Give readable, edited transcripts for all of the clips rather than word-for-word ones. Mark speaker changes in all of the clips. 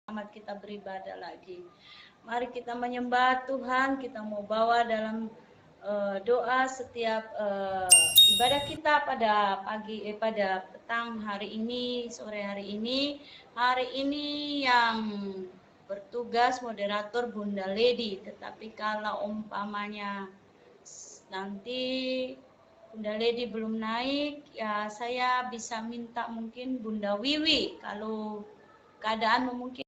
Speaker 1: Selamat kita beribadah lagi. Mari kita menyembah Tuhan. Kita mau bawa dalam doa setiap ibadah kita pada pada petang hari ini, sore hari ini. Hari ini yang bertugas moderator Bunda Lady. Tetapi kalau umpamanya nanti Bunda Lady belum naik, ya saya bisa minta mungkin Bunda Wiwi kalau keadaan memungkinkan.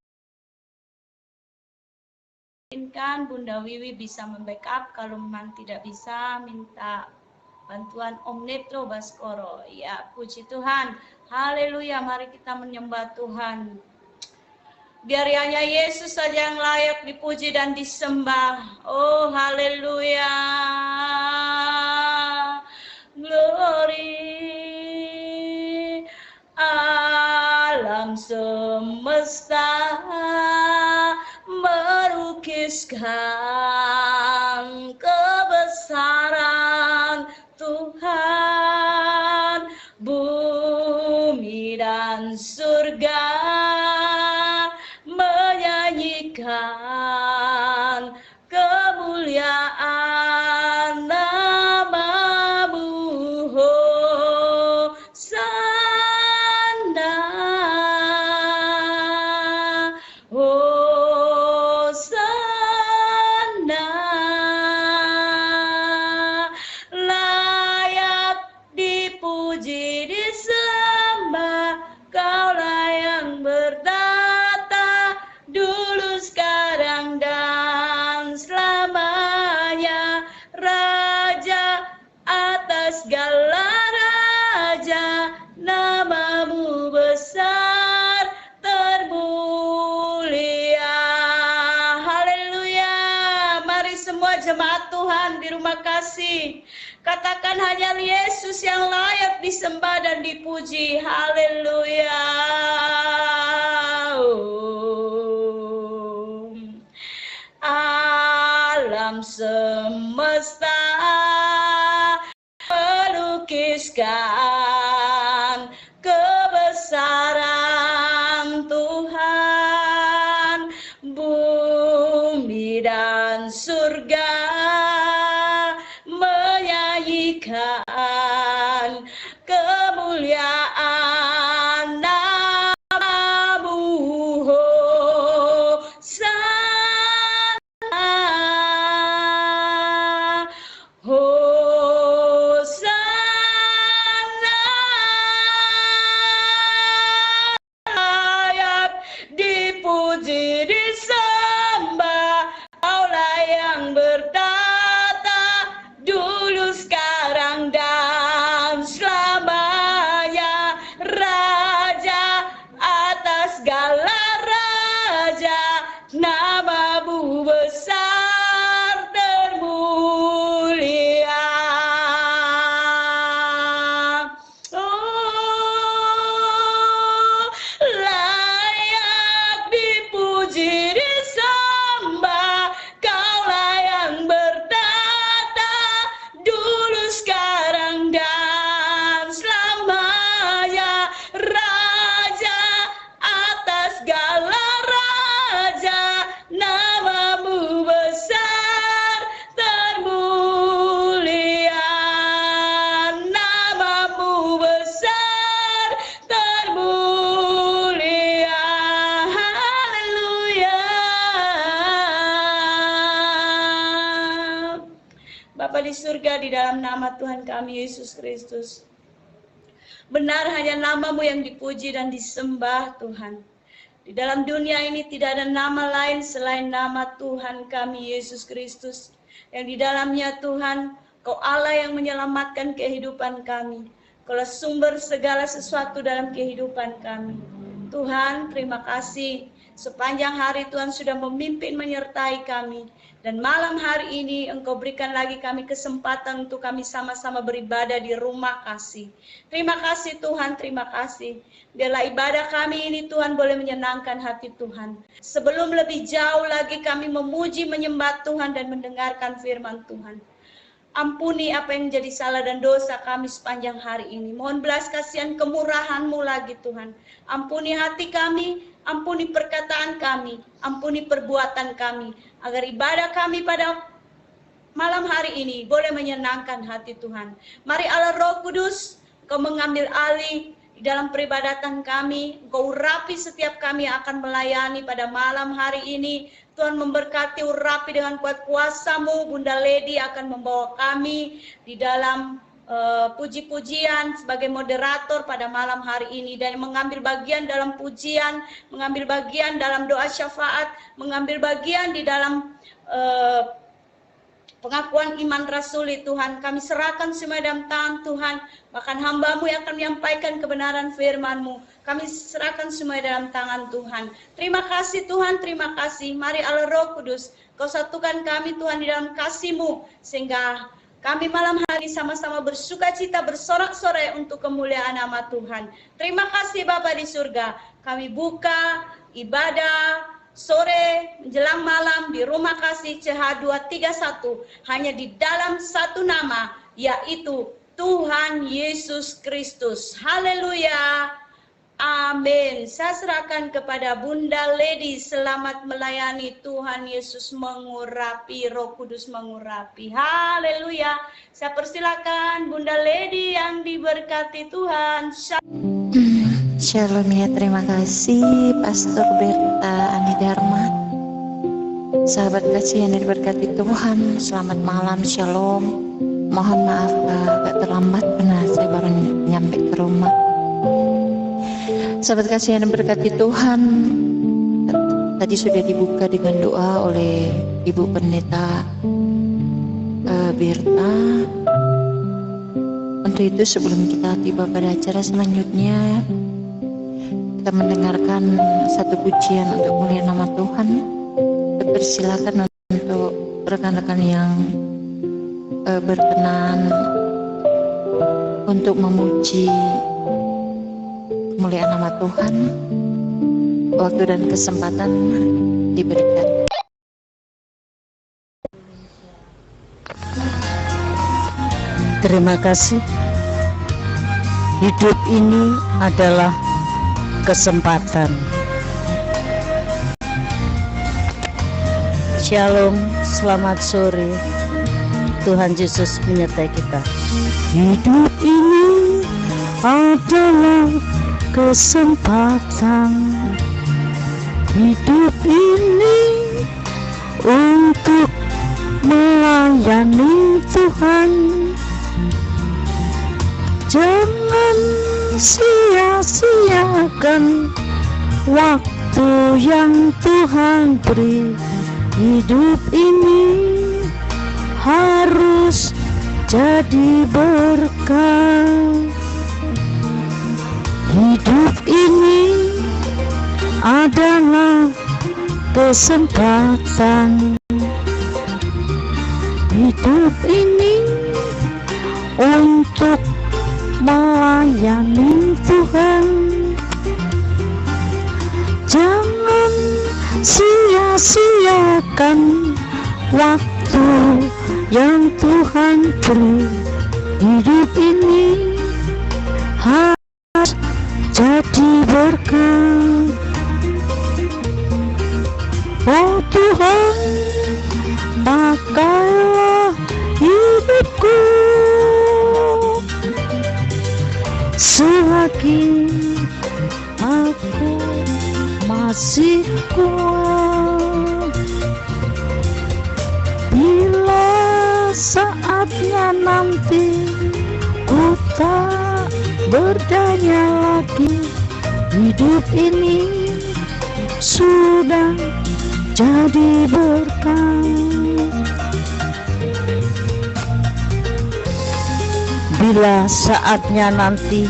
Speaker 1: Bunda Wiwi bisa membackup, kalau memang tidak bisa minta bantuan Om Netro Baskoro. Ya, puji Tuhan. Haleluya, mari kita menyembah Tuhan. Biar hanya Yesus saja yang layak dipuji dan disembah. Oh, haleluya. Glory. Alam semesta melukiskan kebesaran Tuhan, bumi dan surga menyanyikan kemuliaan nama-Mu, Hosana, Hosana, layak dipuji disembah, Kaulah yang bertata dulu, sekarang dan selamanya, Raja atas segala raja, nama-Mu besar termulia. Haleluya. Mari semua jemaat Tuhan di rumah kasih, katakan hanya Yesus yang layak disembah dan dipuji. Haleluya. Alam semesta melukiskan kebesaran Tuhan, bumi dan surga menyanyikan kemuliaan nama-Mu, Hosana, Hosana, layak dipuji disembah, Kaulah yang bertata dulu, sekarang dan selamanya, Raja atas segala raja, nama-Mu besar termulia. Oh, layak dipuji disembah, Kaulah yang bertata dulu, sekarang dan selamanya, Raja atas segala raja, nama-Mu besar termulia, nama-Mu besar termulia. Haleluya. Bapa di surga, di dalam nama Tuhan kami Yesus Kristus, benar hanya nama-Mu yang dipuji dan disembah Tuhan. Di dalam dunia ini tidak ada nama lain selain nama Tuhan kami Yesus Kristus, yang di dalamnya Tuhan, Kau Allah yang menyelamatkan kehidupan kami. Kaulah sumber segala sesuatu dalam kehidupan kami. Tuhan, terima kasih. Sepanjang hari Tuhan sudah memimpin menyertai kami. Dan malam hari ini Engkau berikan lagi kami kesempatan untuk kami sama-sama beribadah di rumah kasih. Terima kasih Tuhan, terima kasih. Biarlah ibadah kami ini Tuhan boleh menyenangkan hati Tuhan. Sebelum lebih jauh lagi kami memuji, menyembah Tuhan dan mendengarkan firman Tuhan. Ampuni apa yang jadi salah dan dosa kami sepanjang hari ini. Mohon belas kasihan kemurahan-Mu lagi Tuhan. Ampuni hati kami, ampuni perkataan kami, ampuni perbuatan kami, agar ibadah kami pada malam hari ini boleh menyenangkan hati Tuhan. Mari Allah Roh Kudus, Engkau mengambil alih di dalam peribadatan kami, Engkau urapi setiap kami yang akan melayani pada malam hari ini. Tuhan memberkati, urapi dengan kuat kuasa-Mu. Bunda Lady akan membawa kami di dalam puji-pujian sebagai moderator pada malam hari ini, dan mengambil bagian dalam pujian, mengambil bagian dalam doa syafaat, mengambil bagian di dalam pengakuan iman rasuli. Tuhan, kami serahkan semua dalam tangan Tuhan, bahkan hamba-Mu yang akan menyampaikan kebenaran firman-Mu, kami serahkan semua dalam tangan Tuhan. Terima kasih Tuhan, terima kasih. Mari Allah Roh Kudus, Kau satukan kami Tuhan di dalam kasih-Mu, sehingga kami malam hari sama-sama bersuka cita, bersorak-sorai untuk kemuliaan nama Tuhan. Terima kasih Bapa di surga, kami buka ibadah sore menjelang malam di Rumah Kasih CH231 hanya di dalam satu nama, yaitu Tuhan Yesus Kristus. Haleluya, amin. Saya serahkan kepada Bunda Lady, selamat melayani. Tuhan Yesus mengurapi, Roh Kudus mengurapi. Haleluya. Saya persilakan Bunda Lady yang diberkati Tuhan.
Speaker 2: Shalom ya, terima kasih Pastor Berta Ani Dharma. Sahabat kasih yang diberkati Tuhan, selamat malam, shalom. Mohon maaf agak terlambat karena saya baru nyampe ke rumah. Sahabat kasih yang diberkati Tuhan, tadi sudah dibuka dengan doa oleh Ibu Pendeta Berta. Untuk itu sebelum kita tiba pada acara selanjutnya, kita mendengarkan satu pujian untuk mulia nama Tuhan. Persilakan untuk rekan-rekan yang berkenan untuk memuji kemuliaan nama Tuhan. Waktu dan kesempatan diberikan.
Speaker 3: Terima kasih. Hidup ini adalah kesempatan. Shalom, selamat sore. Tuhan Yesus menyertai kita. Hidup ini adalah kesempatan. Hidup ini untuk melayani Tuhan. Jangan sia-siakan waktu yang Tuhan beri. Hidup ini harus jadi berkah. Hidup ini adalah kesempatan. Hidup ini untuk melayani Tuhan. Jangan sia-siakan waktu yang Tuhan beri. Hidup ini harus jadi berkah. Oh Tuhan, pakailah hidupku selagi aku masih kuat. Bila saatnya nanti ku tak berdaya lagi, hidup ini sudah jadi berkah. Bila saatnya nanti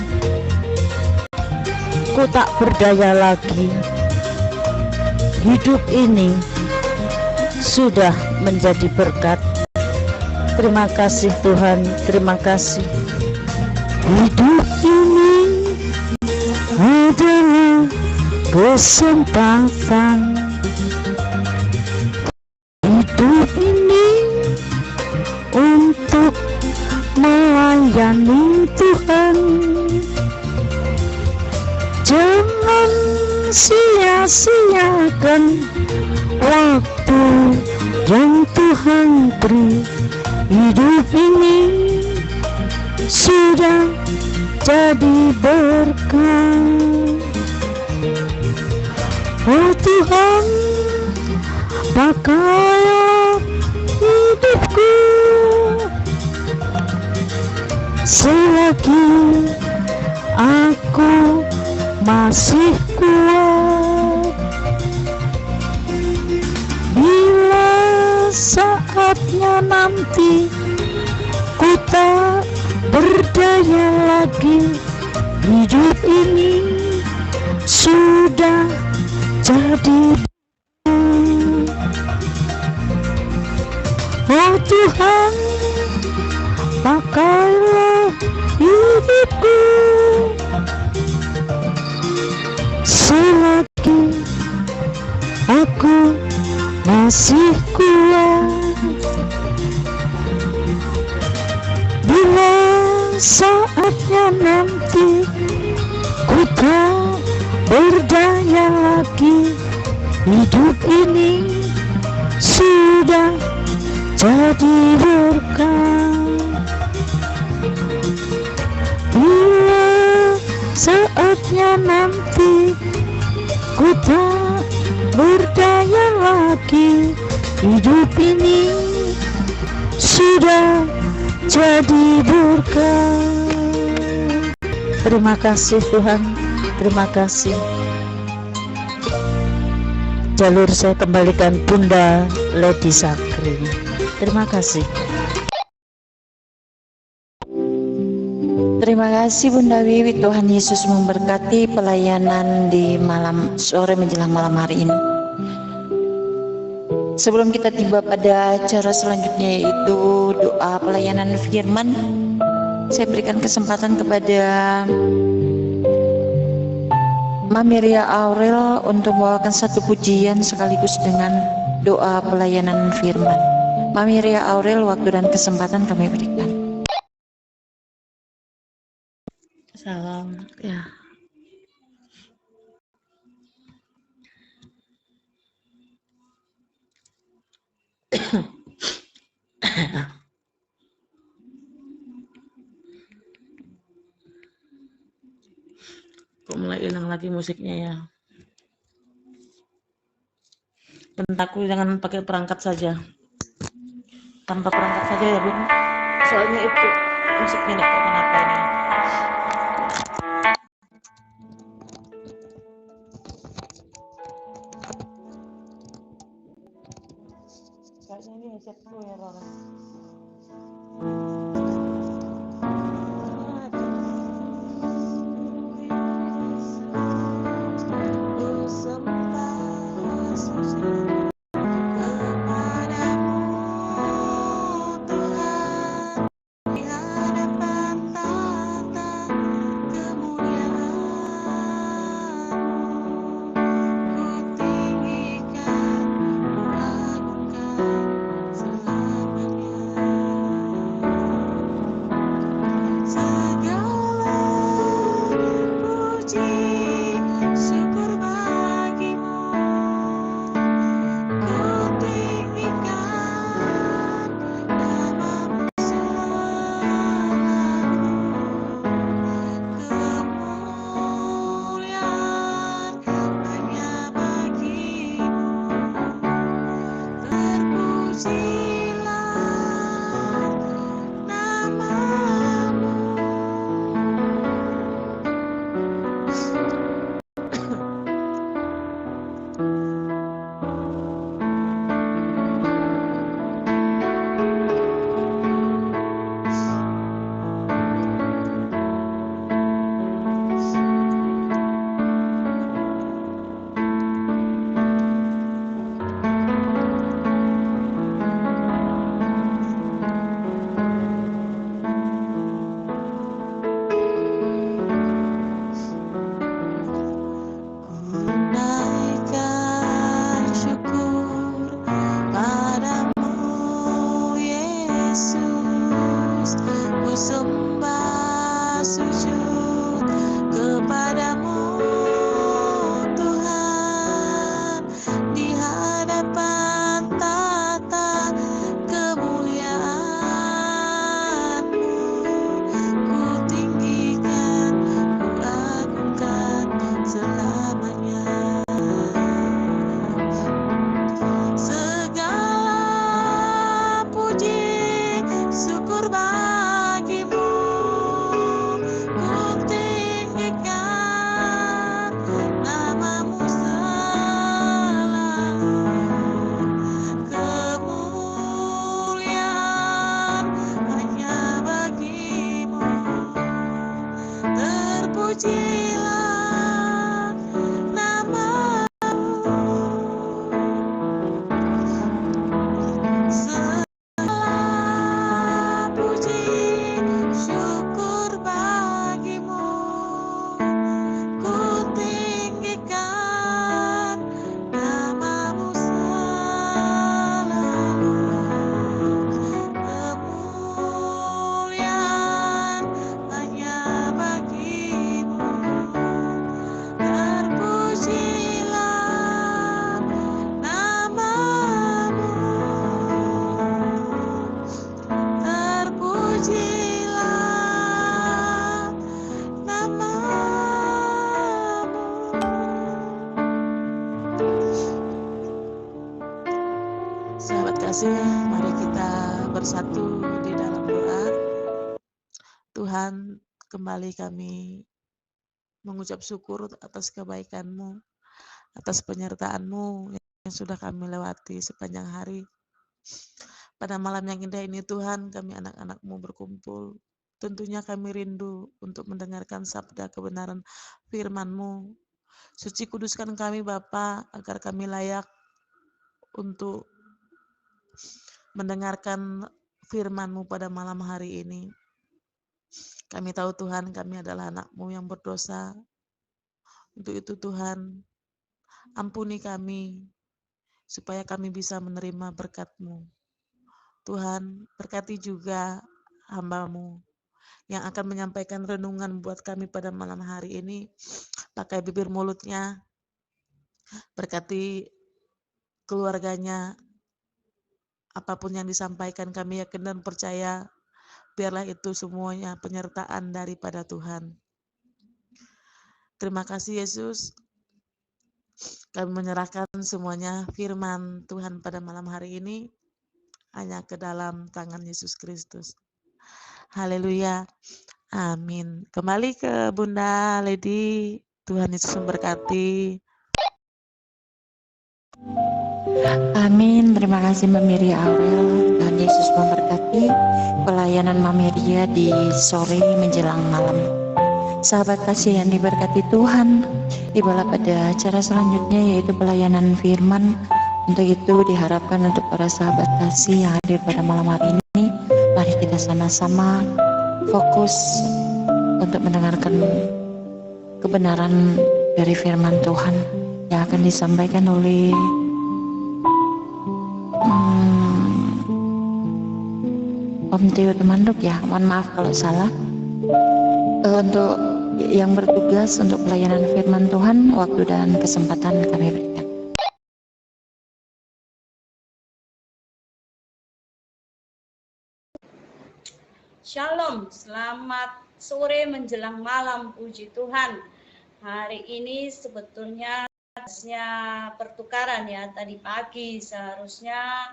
Speaker 3: ku tak berdaya lagi, hidup ini sudah menjadi berkat. Terima kasih Tuhan, terima kasih. Hidup ini adalah kesempatan. Hidup ini untuk melayani Tuhan. Jangan sia-sia sia-siakan waktu yang Tuhan beri. Hidup ini sudah jadi berkat. Oh Tuhan, pakailah hidupku selagi aku masih kuat. Bila saatnya nanti ku tak berdaya lagi, hidup ini sudah jadi. Oh Tuhan, pakailah hidupku selagi aku masih kuat. Bila saatnya nanti ku tak berdaya lagi, hidup ini sudah jadi berkat. Bila saatnya nanti ku tak berdaya lagi, hidup ini sudah jadi berkat. Terima kasih Tuhan, terima kasih. Jalur saya kembalikan Bunda Lady Sakri. Terima kasih.
Speaker 2: Terima kasih Bunda Wiwi. Tuhan Yesus memberkati pelayanan di malam sore menjelang malam hari ini. Sebelum kita tiba pada acara selanjutnya, yaitu doa pelayanan firman, saya berikan kesempatan kepada Mami Ria Aurel untuk membawakan satu pujian sekaligus dengan doa pelayanan firman. Mami Ria Aurel, waktu dan kesempatan kami berikan.
Speaker 3: Salam ya. Kok mulai hilang lagi musiknya ya. Bentaku jangan pakai perangkat saja. Tanpa perangkat saja ya Bun. Soalnya itu musiknya tidak kenapa ini. Kayaknya ini headsetku ya Rara. kasih, mari kita bersatu di dalam doa. Tuhan, kembali kami mengucap syukur atas kebaikan-Mu, atas penyertaan-Mu yang sudah kami lewati sepanjang hari. Pada malam yang indah ini Tuhan, kami anak-anak-Mu berkumpul. Tentunya kami rindu untuk mendengarkan sabda kebenaran firman-Mu. Suci kuduskan kami Bapa, agar kami layak untuk mendengarkan firman-Mu pada malam hari ini. Kami tahu Tuhan, kami adalah anak-Mu yang berdosa. Untuk itu Tuhan, ampuni kami, supaya kami bisa menerima berkat-Mu. Tuhan, berkati juga hamba-Mu yang akan menyampaikan renungan buat kami pada malam hari ini. Pakai bibir mulutnya, berkati keluarganya, apapun yang disampaikan kami yakin dan percaya, biarlah itu semuanya penyertaan daripada Tuhan. Terima kasih Yesus, kami menyerahkan semuanya firman Tuhan pada malam hari ini hanya ke dalam tangan Yesus Kristus. Haleluya, amin. Kembali ke Bunda Lady, Tuhan Yesus memberkati.
Speaker 2: Amin. Terima kasih Mbak Miri Aurel. Tuhan Yesus memberkati pelayanan Mbak Miria di sore menjelang malam. Sahabat kasih yang diberkati Tuhan, tibalah pada acara selanjutnya yaitu pelayanan firman. Untuk itu diharapkan untuk para sahabat kasih yang hadir pada malam hari ini, mari kita sama-sama fokus untuk mendengarkan kebenaran dari firman Tuhan yang akan disampaikan oleh Om Tio Temanduk ya, mohon maaf kalau salah. Untuk yang bertugas untuk pelayanan firman Tuhan, waktu dan kesempatan kami berikan.
Speaker 1: Shalom, selamat sore menjelang malam, puji Tuhan. Hari ini sebetulnya pertukaran ya, tadi pagi seharusnya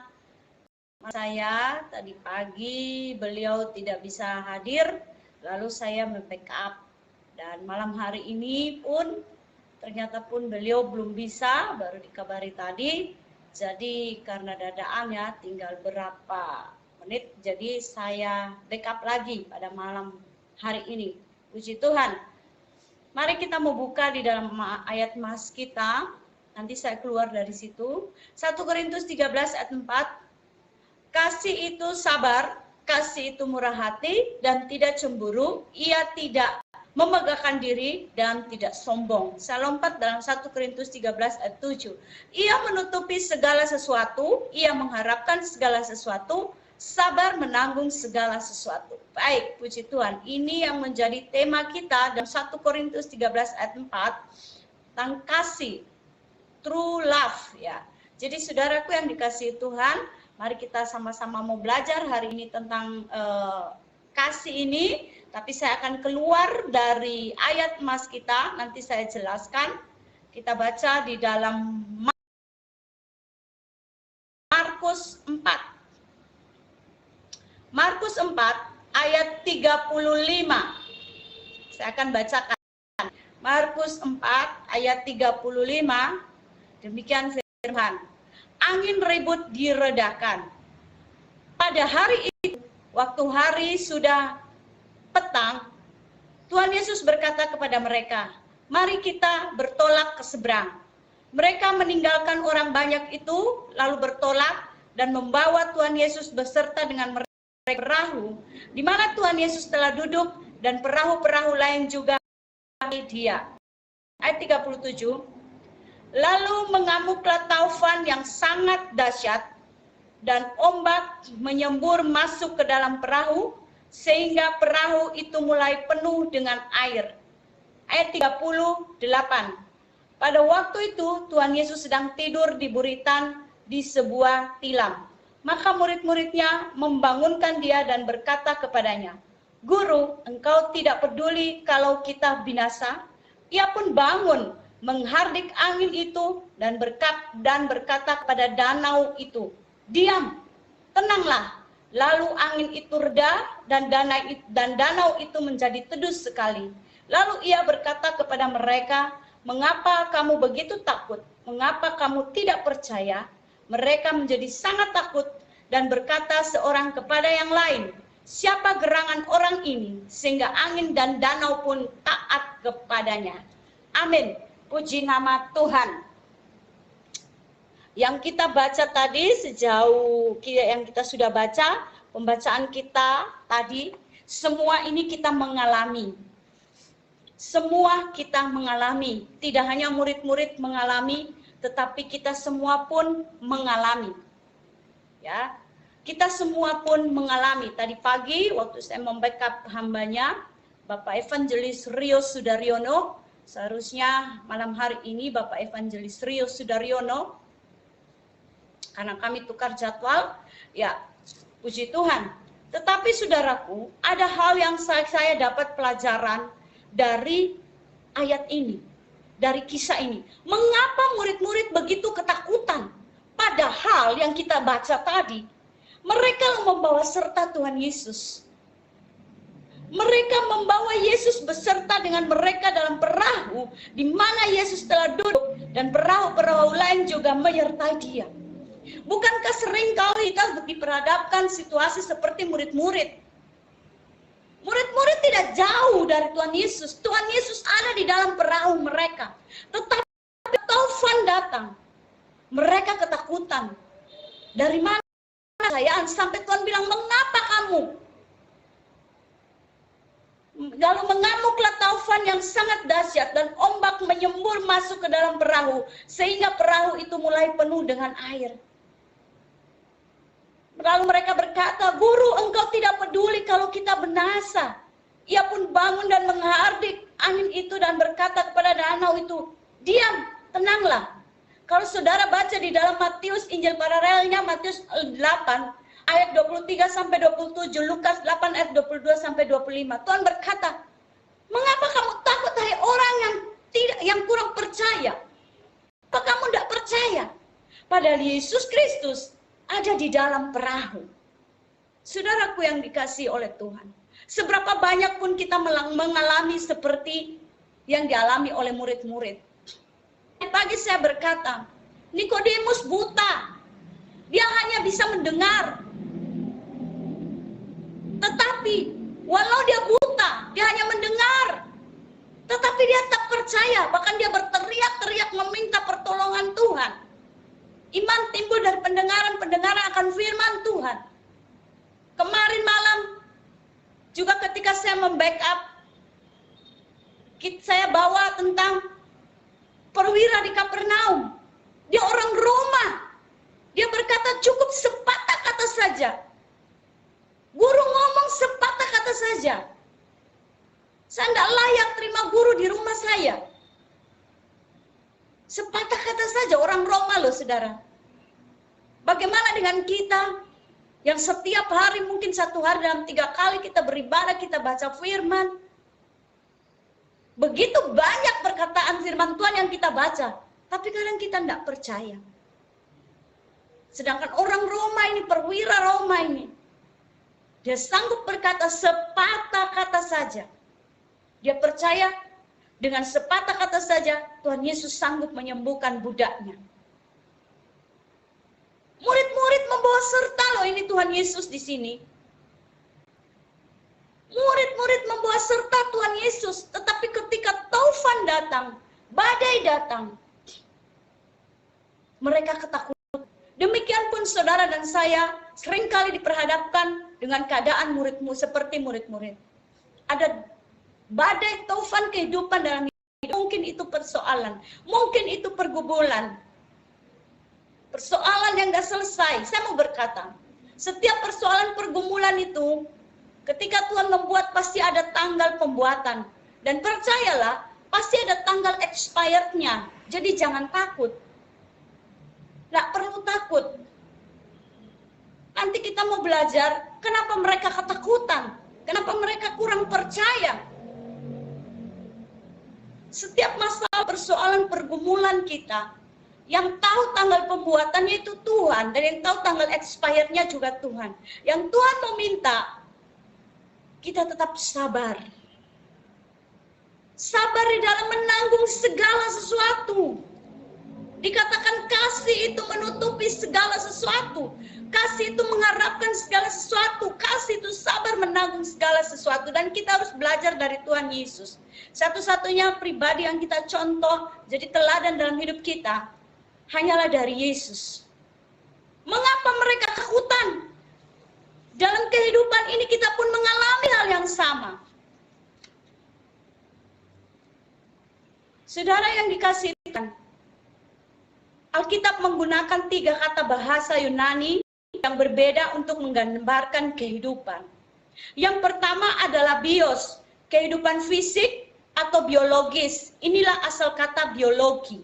Speaker 1: saya tadi pagi beliau tidak bisa hadir, lalu saya membackup, dan malam hari ini pun ternyata pun beliau belum bisa, baru dikabari tadi. Jadi karena dadaan ya, tinggal berapa menit, jadi saya backup lagi pada malam hari ini. Puji Tuhan. Mari kita mau buka di dalam ayat mas kita. Nanti saya keluar dari situ. 1 Korintus 13 ayat 4. Kasih itu sabar, kasih itu murah hati dan tidak cemburu, ia tidak memegahkan diri dan tidak sombong. Saya lompat dalam 1 Korintus 13 ayat 7. Ia menutupi segala sesuatu, ia mengharapkan segala sesuatu, sabar menanggung segala sesuatu. Baik, puji Tuhan. Ini yang menjadi tema kita dalam 1 Korintus 13 ayat 4 tentang kasih, true love ya. Jadi saudaraku yang dikasihi Tuhan, mari kita sama-sama mau belajar hari ini tentang kasih ini, tapi saya akan keluar dari ayat mas kita, nanti saya jelaskan. Kita baca di dalam Markus 4. Markus 4 ayat 35. Saya akan bacakan. Markus 4 ayat 35. Demikian firman. Angin ribut diredakan. Pada hari itu, waktu hari sudah petang, Tuhan Yesus berkata kepada mereka, mari kita bertolak ke seberang. Mereka meninggalkan orang banyak itu, lalu bertolak dan membawa Tuhan Yesus beserta dengan mereka perahu, di mana Tuhan Yesus telah duduk, dan perahu-perahu lain juga dia. Ayat 37. Lalu mengamuklah taufan yang sangat dahsyat, dan ombak menyembur masuk ke dalam perahu, sehingga perahu itu mulai penuh dengan air. Ayat 38. Pada waktu itu Tuhan Yesus sedang tidur di buritan di sebuah tilam. Maka murid-muridnya membangunkan dia dan berkata kepadanya, Guru, engkau tidak peduli kalau kita binasa? Ia pun bangun, menghardik angin itu dan berkata kepada danau itu, diam, tenanglah. Lalu angin itu reda dan danau itu menjadi teduh sekali. Lalu ia berkata kepada mereka, mengapa kamu begitu takut? Mengapa kamu tidak percaya? Mereka menjadi sangat takut dan berkata seorang kepada yang lain, siapa gerangan orang ini sehingga angin dan danau pun taat kepadanya. Amin. Puji nama Tuhan. Yang kita baca tadi, sejauh yang kita sudah baca, pembacaan kita tadi, semua ini kita mengalami. Semua kita mengalami, tidak hanya murid-murid mengalami, tetapi kita semua pun mengalami. Ya, kita semua pun mengalami. Tadi pagi waktu saya membackup hambanya, Bapak Evangelis Rio Sudaryono, seharusnya malam hari ini Bapak Evangelis Rio Sudaryono, karena kami tukar jadwal, ya puji Tuhan. Tetapi saudaraku, ada hal yang saya dapat pelajaran dari ayat ini, dari kisah ini. Mengapa murid-murid begitu ketakutan? Padahal yang kita baca tadi, mereka membawa serta Tuhan Yesus. Mereka membawa Yesus beserta dengan mereka dalam perahu, di mana Yesus telah duduk, dan perahu-perahu lain juga menyertai dia. Bukankah seringkali kita diperhadapkan situasi seperti murid-murid? Murid-murid tidak jauh dari Tuhan Yesus. Tuhan Yesus ada di dalam perahu mereka. Tetapi taufan datang. Mereka ketakutan. Dari mana sayaan? Sampai Tuhan bilang, mengapa kamu? Lalu mengamuklah taufan yang sangat dahsyat dan ombak menyembur masuk ke dalam perahu. Sehingga perahu itu mulai penuh dengan air. Lalu mereka berkata, Guru, engkau tidak peduli kalau kita binasa. Ia pun bangun dan menghardik angin itu dan berkata kepada danau itu, diam, tenanglah. Kalau saudara baca di dalam Matius, Injil paralelnya Matius 8, ayat 23 sampai 27, Lukas 8 ayat 22 sampai 25. Tuhan berkata, mengapa kamu takut, hai orang yang kurang percaya? Apa kamu tidak percaya? Padahal Yesus Kristus ada di dalam perahu. Saudaraku yang dikasihi oleh Tuhan, seberapa banyak pun kita mengalami seperti yang dialami oleh murid-murid. Pagi saya berkata, Nikodemus buta. Dia hanya bisa mendengar. Tetapi walau dia buta, dia hanya mendengar. Tetapi dia tak percaya, bahkan dia berteriak-teriak meminta pertolongan Tuhan. Iman timbul dari pendengaran akan firman Tuhan. Kemarin malam, juga ketika saya membackup, saya bawa tentang perwira di Kapernaum. Dia orang Roma. Dia berkata cukup sepatah kata saja. Guru ngomong sepatah kata saja. Saya tidak layak terima guru di rumah saya. Sepatah kata saja, orang Roma loh saudara. Bagaimana dengan kita yang setiap hari, mungkin satu hari dalam 3 kali kita beribadah, kita baca firman. Begitu banyak perkataan firman Tuhan yang kita baca, tapi kadang kita tidak percaya. Sedangkan orang Roma ini, perwira Roma ini, dia sanggup berkata sepatah kata saja. Dia percaya dengan sepatah kata saja Tuhan Yesus sanggup menyembuhkan budaknya. Murid-murid membawa serta loh ini Tuhan Yesus di sini. Murid-murid membawa serta Tuhan Yesus, tetapi ketika taufan datang, badai datang, mereka ketakutan. Demikian pun saudara dan saya seringkali diperhadapkan dengan keadaan muridmu seperti murid-murid. Ada badai taufan kehidupan dalam hidup. Mungkin itu persoalan, mungkin itu pergumulan. Persoalan yang gak selesai. Saya mau berkata, setiap persoalan pergumulan itu, ketika Tuhan membuat pasti ada tanggal pembuatan. Dan percayalah, pasti ada tanggal expirednya. Jadi jangan takut. Gak perlu takut. Nanti kita mau belajar, kenapa mereka ketakutan? Kenapa mereka kurang percaya? Setiap masalah persoalan pergumulan kita, Yang tahu tanggal pembuatannya itu Tuhan, dan yang tahu tanggal expirednya juga Tuhan. Yang Tuhan meminta kita tetap sabar. Sabar di dalam menanggung segala sesuatu. Dikatakan kasih itu menutupi segala sesuatu. Kasih itu mengharapkan segala sesuatu. Kasih itu sabar menanggung segala sesuatu. Dan kita harus belajar dari Tuhan Yesus. Satu-satunya pribadi yang kita contoh, jadi teladan dalam hidup kita, hanyalah dari Yesus. Mengapa mereka ketakutan? Dalam kehidupan ini kita pun mengalami hal yang sama. Saudara yang dikasihi Tuhan, Alkitab menggunakan 3 kata bahasa Yunani yang berbeda untuk menggambarkan kehidupan. Yang pertama adalah bios, kehidupan fisik atau biologis. Inilah asal kata biologi.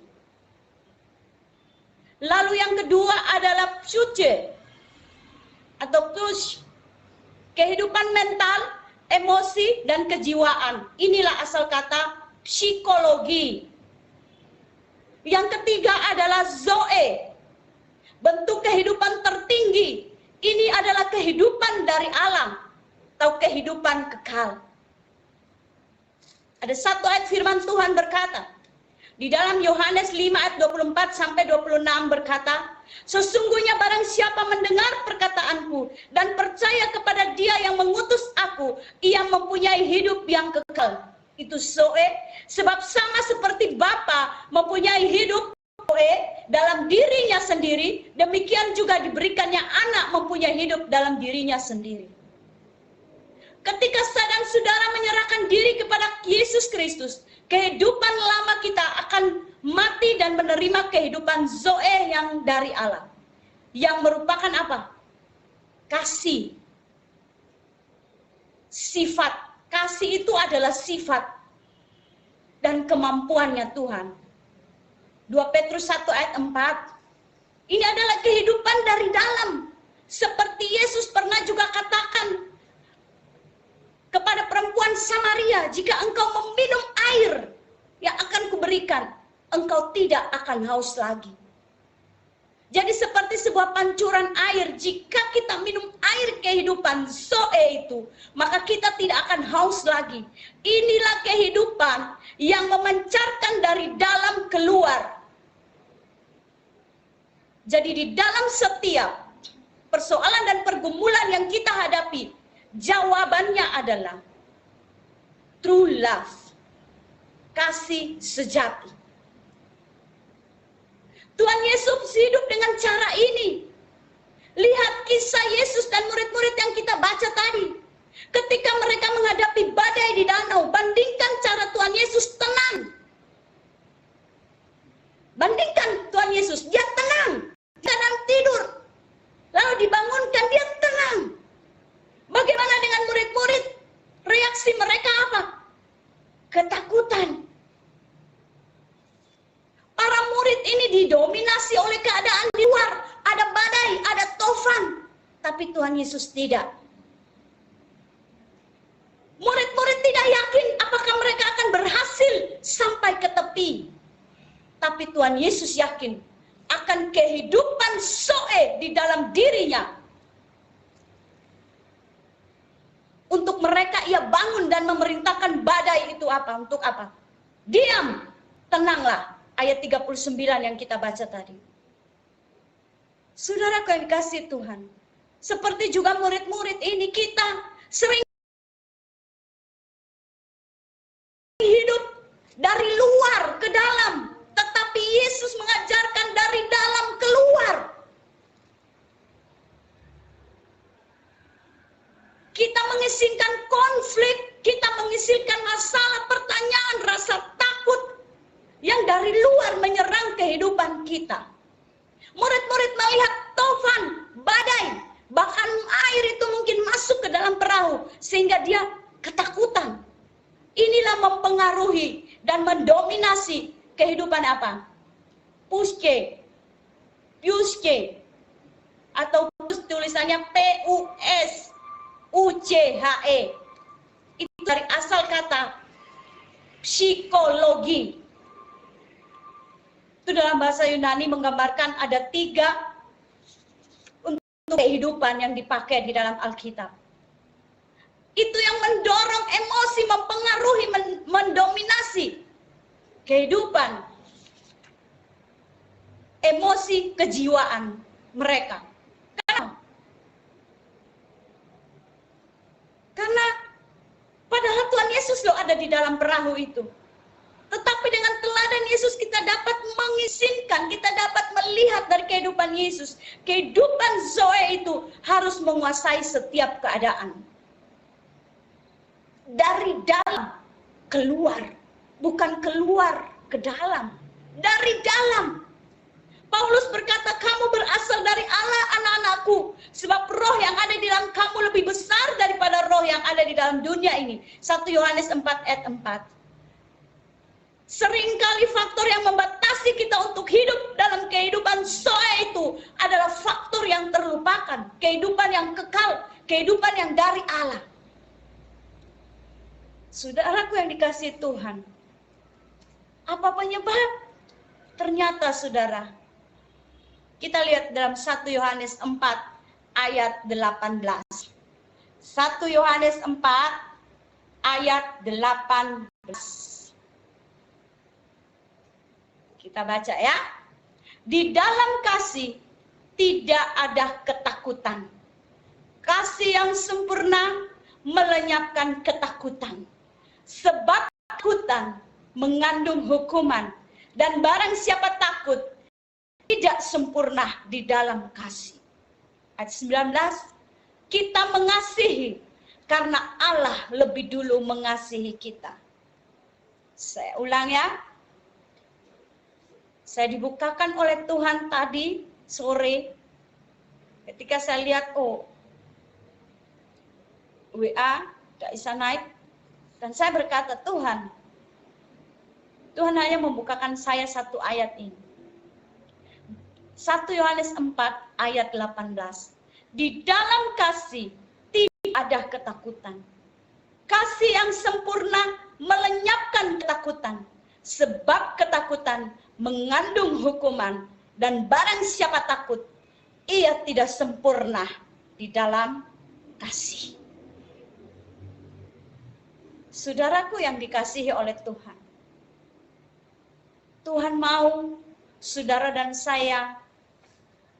Speaker 1: Lalu yang kedua adalah psyche atau push, kehidupan mental, emosi, dan kejiwaan. Inilah asal kata psikologi. Yang ketiga adalah zoe, bentuk kehidupan tertinggi. Ini adalah kehidupan dari alam atau kehidupan kekal. Ada satu ayat firman Tuhan berkata, di dalam Yohanes 5 ayat 24 sampai 26 berkata, sesungguhnya barang siapa mendengar perkataanku dan percaya kepada Dia yang mengutus aku, ia mempunyai hidup yang kekal. Itu zoe, sebab sama seperti Bapa mempunyai hidup zoe dalam dirinya sendiri, demikian juga diberikannya anak mempunyai hidup dalam dirinya sendiri. Ketika saudara menyerahkan diri kepada Yesus Kristus, kehidupan lama kita akan mati dan menerima kehidupan zoe yang dari Allah. Yang merupakan apa? Kasih. Sifat. Kasih itu adalah sifat dan kemampuannya Tuhan. 2 Petrus 1 ayat 4. Ini adalah kehidupan dari dalam. Seperti Yesus pernah juga katakan kepada perempuan Samaria, jika engkau meminum air yang akan kuberikan, engkau tidak akan haus lagi. Jadi seperti sebuah pancuran air, jika kita minum air kehidupan zoe itu, maka kita tidak akan haus lagi. Inilah kehidupan yang memancarkan dari dalam keluar. Jadi di dalam setiap persoalan dan pergumulan yang kita hadapi, jawabannya adalah true love, kasih sejati. Tuhan Yesus hidup dengan cara ini. Lihat kisah Yesus dan murid-murid yang kita baca tadi. Ketika mereka menghadapi badai di danau, bandingkan cara Tuhan Yesus tenang. Bandingkan Tuhan Yesus, dia tenang, kadang tidur. Lalu dibangunkan, dia tenang. Bagaimana dengan murid-murid? Reaksi mereka apa? Ketakutan. Para murid ini didominasi oleh keadaan di luar. Ada badai, ada tofan. Tapi Tuhan Yesus tidak. Murid-murid tidak yakin apakah mereka akan berhasil sampai ke tepi. Tapi Tuhan Yesus yakin akan kehidupan zoe di dalam dirinya. Untuk mereka ia bangun dan memerintahkan badai itu apa? Untuk apa? Diam, tenanglah. Ayat 39 yang kita baca tadi. Saudaraku yang dikasihi Tuhan, seperti juga murid-murid ini, kita sering hidup dari luar ke dalam, tetapi Yesus mengajarkan dari dalam keluar. Kita mengisingkan konflik, kita mengisingkan masalah, pertanyaan, rasa takut yang dari luar menyerang kehidupan kita. Murid-murid melihat tofan, badai, bahkan air itu mungkin masuk ke dalam perahu sehingga dia ketakutan. Inilah mempengaruhi dan mendominasi kehidupan apa? Puske, atau tulisannya P-U-S-U-C-H-E. Itu dari asal kata psikologi. Itu dalam bahasa Yunani menggambarkan ada 3 untuk kehidupan yang dipakai di dalam Alkitab. Itu yang mendorong emosi, mempengaruhi, mendominasi kehidupan, emosi, kejiwaan mereka. Karena padahal Tuhan Yesus loh ada di dalam perahu itu. Tetapi dengan teladan Yesus kita dapat mengizinkan, kita dapat melihat dari kehidupan Yesus. Kehidupan Zoe itu harus menguasai setiap keadaan. Dari dalam keluar, bukan keluar ke dalam. Dari dalam. Paulus berkata, kamu berasal dari Allah, anak-anakku. Sebab roh yang ada di dalam kamu lebih besar daripada roh yang ada di dalam dunia ini. 1 Yohanes 4 ayat 4. Seringkali faktor yang membatasi kita untuk hidup dalam kehidupan Zoe itu adalah faktor yang terlupakan. Kehidupan yang kekal, kehidupan yang dari Allah. Saudaraku yang dikasihi Tuhan, apa penyebab? Ternyata saudara, kita lihat dalam 1 Yohanes 4 ayat 18. 1 Yohanes 4 ayat 18. Kita baca ya. Di dalam kasih tidak ada ketakutan. Kasih yang sempurna melenyapkan ketakutan. Sebab ketakutan mengandung hukuman. Dan barang siapa takut tidak sempurna di dalam kasih. Ayat 19, kita mengasihi karena Allah lebih dulu mengasihi kita. Saya ulang ya. Saya dibukakan oleh Tuhan tadi sore ketika saya lihat WA tidak bisa naik, dan saya berkata, Tuhan hanya membukakan saya satu ayat ini. 1 Yohanes 4 ayat 18. Di dalam kasih tidak ada ketakutan. Kasih yang sempurna melenyapkan ketakutan. Sebab ketakutan mengandung hukuman, dan barang siapa takut, ia tidak sempurna di dalam kasih. Saudaraku yang dikasihi oleh Tuhan, Tuhan mau saudara dan saya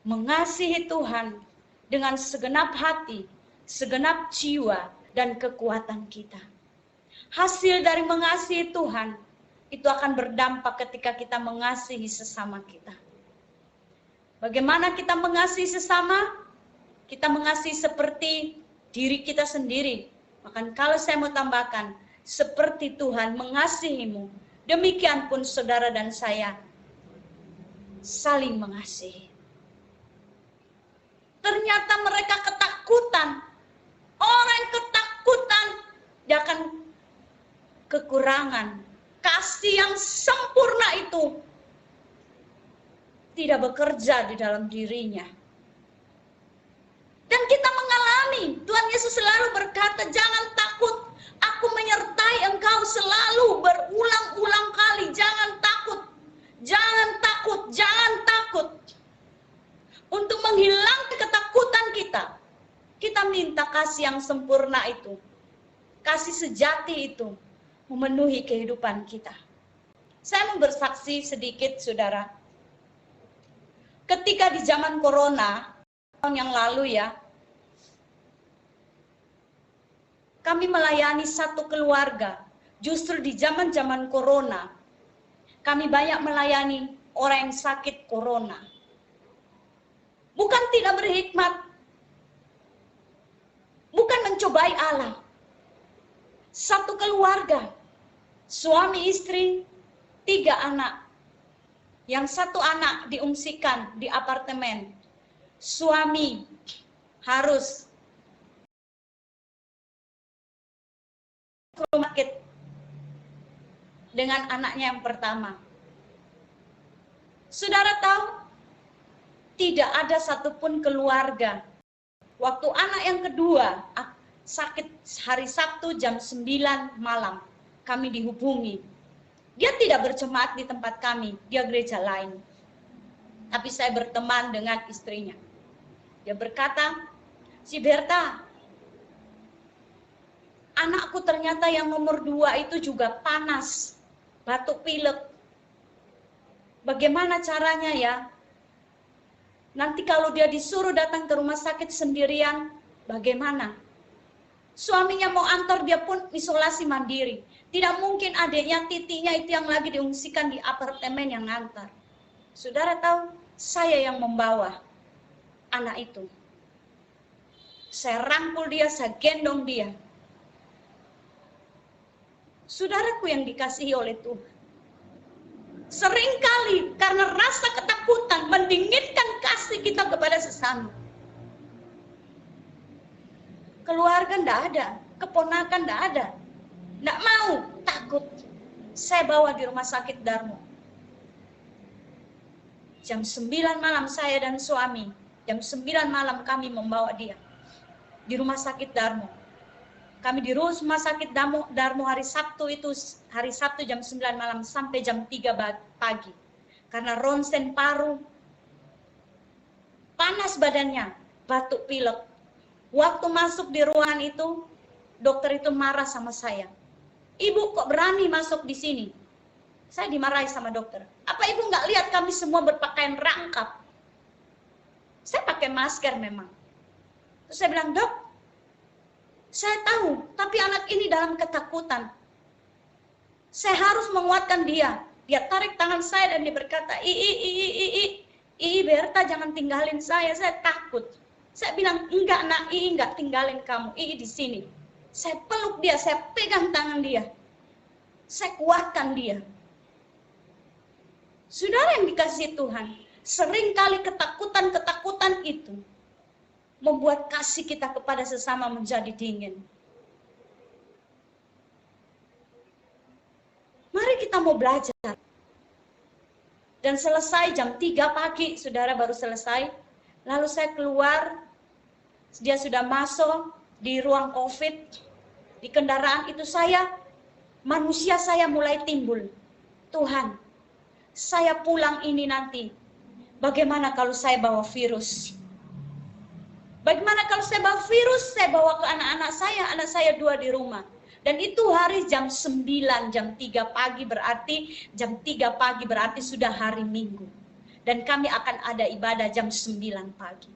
Speaker 1: mengasihi Tuhan dengan segenap hati, segenap jiwa, dan kekuatan kita. Hasil dari mengasihi Tuhan itu akan berdampak ketika kita mengasihi sesama kita. Bagaimana kita mengasihi sesama? Kita mengasihi seperti diri kita sendiri. Bahkan kalau saya mau tambahkan, seperti Tuhan mengasihimu, demikian pun saudara dan saya saling mengasihi. Ternyata mereka ketakutan. Orang yang ketakutan, dia akan kekurangan. Kasih yang sempurna itu tidak bekerja di dalam dirinya. Dan kita mengalami, Tuhan Yesus selalu berkata, jangan takut, aku menyertai engkau selalu berulang-ulang kali. Jangan takut, jangan takut, jangan takut. Untuk menghilangkan ketakutan kita minta kasih yang sempurna itu. Kasih sejati itu memenuhi kehidupan kita. Saya mau bersaksi sedikit, saudara. Ketika di zaman corona, tahun yang lalu ya, kami melayani satu keluarga. Justru di zaman-zaman corona, kami banyak melayani orang yang sakit corona. Bukan tidak berhikmat, bukan mencobai Allah. Satu keluarga, suami istri, 3 anak. Yang satu anak diungsikan di apartemen. Suami harus ke rumah sakit dengan anaknya yang pertama. Saudara tahu, tidak ada satupun keluarga. Waktu anak yang kedua sakit hari Sabtu jam 9 malam, kami dihubungi. Dia tidak berjemaat di tempat kami, dia gereja lain. Tapi saya berteman dengan istrinya. Dia berkata, si Berta, anakku ternyata yang nomor 2 itu juga panas, batuk pilek. Bagaimana caranya ya? Nanti kalau dia disuruh datang ke rumah sakit sendirian, bagaimana? Suaminya mau antar, dia pun isolasi mandiri. Tidak mungkin adiknya, titinya itu yang lagi diungsikan di apartemen yang ngantar. Saudara tahu, saya yang membawa anak itu. Saya rangkul dia, saya gendong dia. Saudaraku yang dikasihi oleh Tuhan. Seringkali karena rasa ketakutan mendinginkan kasih kita kepada sesama. Keluarga enggak ada, keponakan enggak ada. Enggak mau, takut. Saya bawa di rumah sakit Darmo. Jam 9 malam saya dan suami, jam 9 malam kami membawa dia di rumah sakit Darmo. Kami di rumah sakit Darmo hari Sabtu itu, hari Sabtu jam 9 malam sampai jam 3 pagi. Karena ronsen paru, panas badannya, batuk pilek. Waktu masuk di ruangan itu, dokter itu marah sama saya. Ibu kok berani masuk di sini? Saya dimarahi sama dokter. Apa ibu nggak lihat kami semua berpakaian rangkap? Saya pakai masker memang. Terus saya bilang, dok, saya tahu, tapi anak ini dalam ketakutan. Saya harus menguatkan dia. Dia tarik tangan saya dan dia berkata, Berta jangan tinggalin saya takut. Saya bilang, enggak nak, enggak tinggalin kamu, di sini. Saya peluk dia, saya pegang tangan dia. Saya kuatkan dia. Saudara yang dikasihi Tuhan, seringkali ketakutan-ketakutan itu membuat kasih kita kepada sesama menjadi dingin. Mari kita mau belajar. Dan selesai jam 3 pagi, saudara baru selesai. Lalu saya keluar, dia sudah masuk di ruang COVID, di kendaraan itu manusia saya mulai timbul. Tuhan, saya pulang ini nanti, bagaimana kalau saya bawa virus? Bagaimana kalau saya bawa virus, saya bawa ke anak saya 2 di rumah. Dan itu hari jam 9, jam 3 pagi berarti sudah hari Minggu. Dan kami akan ada ibadah jam 9 pagi.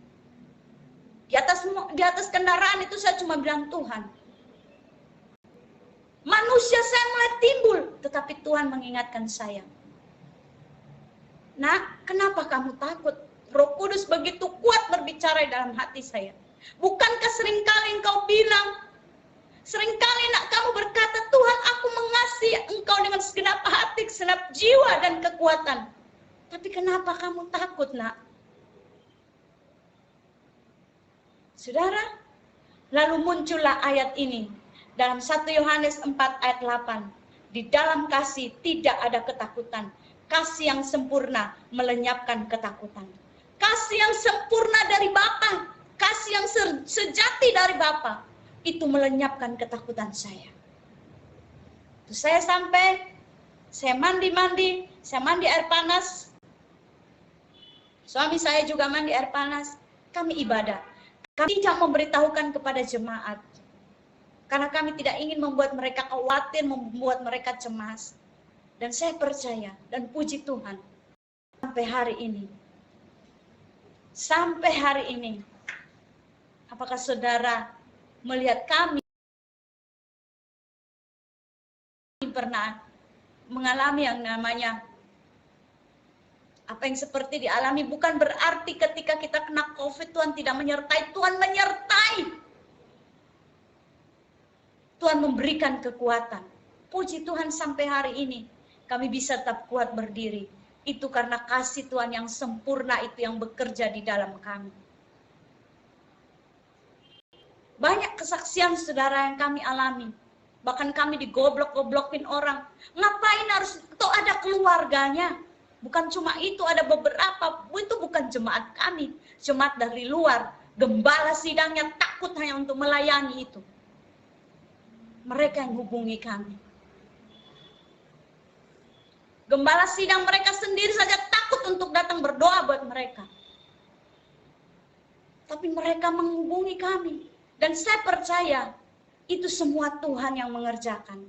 Speaker 1: Di atas kendaraan itu saya cuma bilang, Tuhan, manusia saya mulai timbul, tetapi Tuhan mengingatkan saya. Nak, kenapa kamu takut? Roh Kudus begitu kuat berbicara dalam hati saya. Bukankah seringkali engkau bilang, seringkali nak kamu berkata, Tuhan aku mengasihi engkau dengan segenap hati, segenap jiwa dan kekuatan. Tapi kenapa kamu takut nak? Saudara, lalu muncullah ayat ini dalam 1 Yohanes 4 ayat 8. Di dalam kasih tidak ada ketakutan. Kasih yang sempurna melenyapkan ketakutan. Kasih yang sempurna dari Bapa, kasih yang sejati dari Bapa, itu melenyapkan ketakutan saya. Terus saya mandi air panas. Suami saya juga mandi air panas. Kami ibadah. Kami tidak memberitahukan kepada jemaat. Karena kami tidak ingin membuat mereka khawatir, membuat mereka cemas. Dan saya percaya dan puji Tuhan. Sampai hari ini. Apakah saudara melihat kami pernah mengalami yang namanya apa yang seperti dialami? Bukan berarti ketika kita kena COVID Tuhan tidak menyertai. Tuhan menyertai. Tuhan memberikan kekuatan. Puji Tuhan sampai hari ini kami bisa tetap kuat berdiri. Itu karena kasih Tuhan yang sempurna itu yang bekerja di dalam kami. Banyak kesaksian saudara yang kami alami. Bahkan kami digoblok-goblokin orang. Ngapain harus, itu ada keluarganya. Bukan cuma itu, ada beberapa, itu bukan jemaat kami. Jemaat dari luar. Gembala sidangnya takut hanya untuk melayani itu. Mereka yang hubungi kami. Gembala sidang mereka sendiri saja takut untuk datang berdoa buat mereka. Tapi mereka menghubungi kami. Dan saya percaya itu semua Tuhan yang mengerjakan.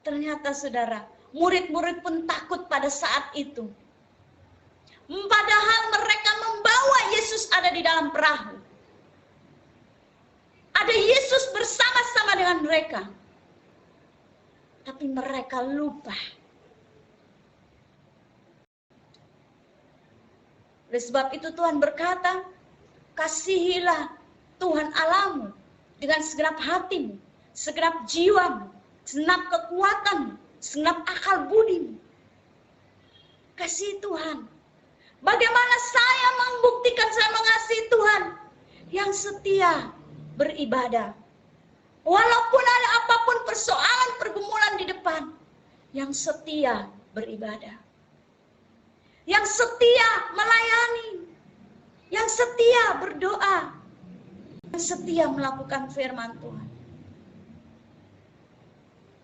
Speaker 1: Ternyata saudara, murid-murid pun takut pada saat itu. Padahal mereka membawa Yesus ada di dalam perahu. Ada Yesus bersama-sama dengan mereka. Tapi mereka lupa. Oleh sebab itu Tuhan berkata, kasihilah Tuhan Allahmu dengan segenap hatimu, segenap jiwamu, segenap kekuatanmu, segenap akal budimu. Kasih Tuhan. Bagaimana saya membuktikan saya mengasihi Tuhan? Yang setia beribadah. Walaupun ada apapun persoalan pergumulan di depan, yang setia beribadah. Yang setia melayani. Yang setia berdoa. Yang setia melakukan firman Tuhan.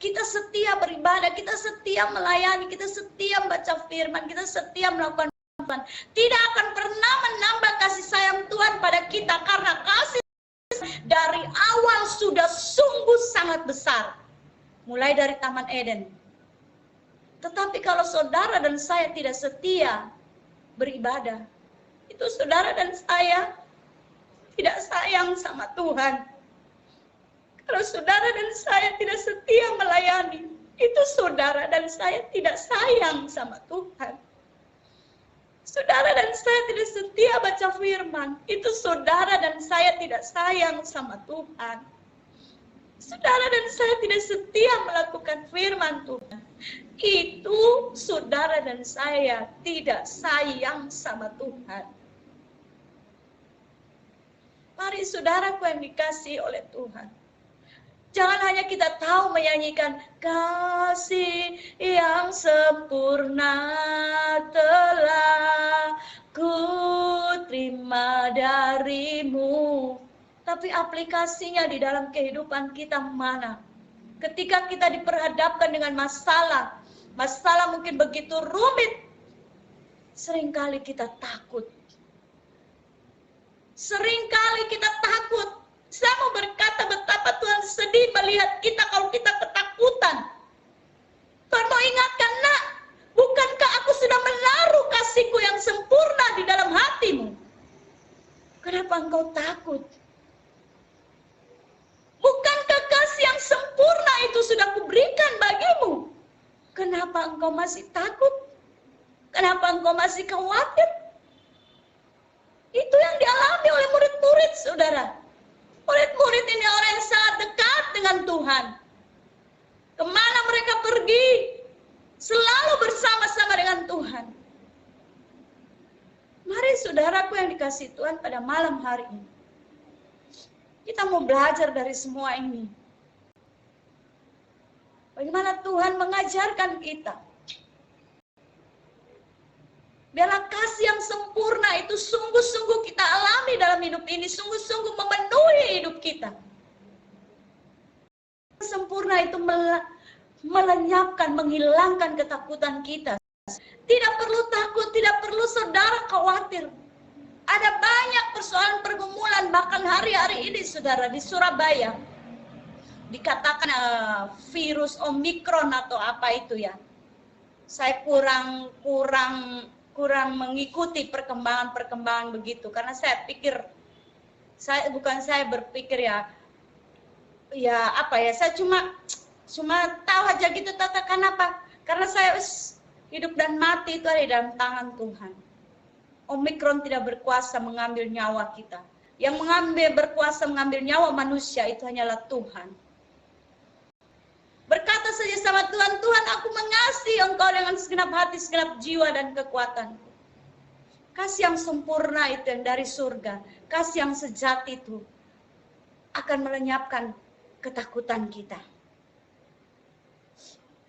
Speaker 1: Kita setia beribadah, kita setia melayani, kita setia membaca firman, kita setia melakukan Tuhan. Tidak akan pernah menambah kasih sayang Tuhan pada kita, karena kasih dari awal sudah sungguh sangat besar. Mulai dari Taman Eden. Tetapi kalau saudara dan saya tidak setia beribadah, itu saudara dan saya tidak sayang sama Tuhan. Kalau saudara dan saya tidak setia melayani, itu saudara dan saya tidak sayang sama Tuhan. Saudara dan saya tidak setia baca firman, itu saudara dan saya tidak sayang sama Tuhan. Saudara dan saya tidak setia melakukan firman Tuhan, itu saudara dan saya tidak sayang sama Tuhan. Mari saudaraku yang dikasihi oleh Tuhan, jangan hanya kita tahu menyanyikan kasih yang sempurna telah ku terima darimu. Tapi aplikasinya di dalam kehidupan kita mana? Ketika kita diperhadapkan dengan masalah, masalah mungkin begitu rumit, seringkali kita takut. Seringkali kita takut. Saya mau berkata betapa Tuhan sedih melihat kita kalau kita ketakutan. Tuhan mau ingatkan, nak, bukankah aku sudah menaruh kasihku yang sempurna di dalam hatimu? Kenapa engkau takut? Bukankah kasih yang sempurna itu sudah kuberikan bagimu? Kenapa engkau masih takut? Kenapa engkau masih khawatir? Itu yang dialami oleh murid-murid, saudara. Murid-murid ini orang yang sangat dekat dengan Tuhan. Kemana mereka pergi, selalu bersama-sama dengan Tuhan. Mari saudaraku yang dikasihi Tuhan pada malam hari ini, kita mau belajar dari semua ini. Bagaimana Tuhan mengajarkan kita. Biarlah kasih yang sempurna itu sungguh-sungguh kita alami dalam hidup ini, sungguh-sungguh memenuhi hidup kita. Sempurna itu melenyapkan, menghilangkan ketakutan kita. Tidak perlu takut, tidak perlu saudara khawatir. Ada banyak persoalan pergumulan, bahkan hari-hari ini saudara di Surabaya. Dikatakan virus Omikron atau apa itu ya. Saya kurang mengikuti perkembangan begitu, karena saya pikir saya berpikir saya cuma tahu aja gitu tatakan apa, karena saya hidup dan mati itu ada di dalam tangan Tuhan. Omikron tidak berkuasa mengambil nyawa kita. Yang berkuasa mengambil nyawa manusia itu hanyalah Tuhan. Berkata saja sama Tuhan, Tuhan, aku mengasihi Engkau dengan segenap hati, segenap jiwa dan kekuatanku. Kasih yang sempurna itu yang dari surga, kasih yang sejati itu akan melenyapkan ketakutan kita.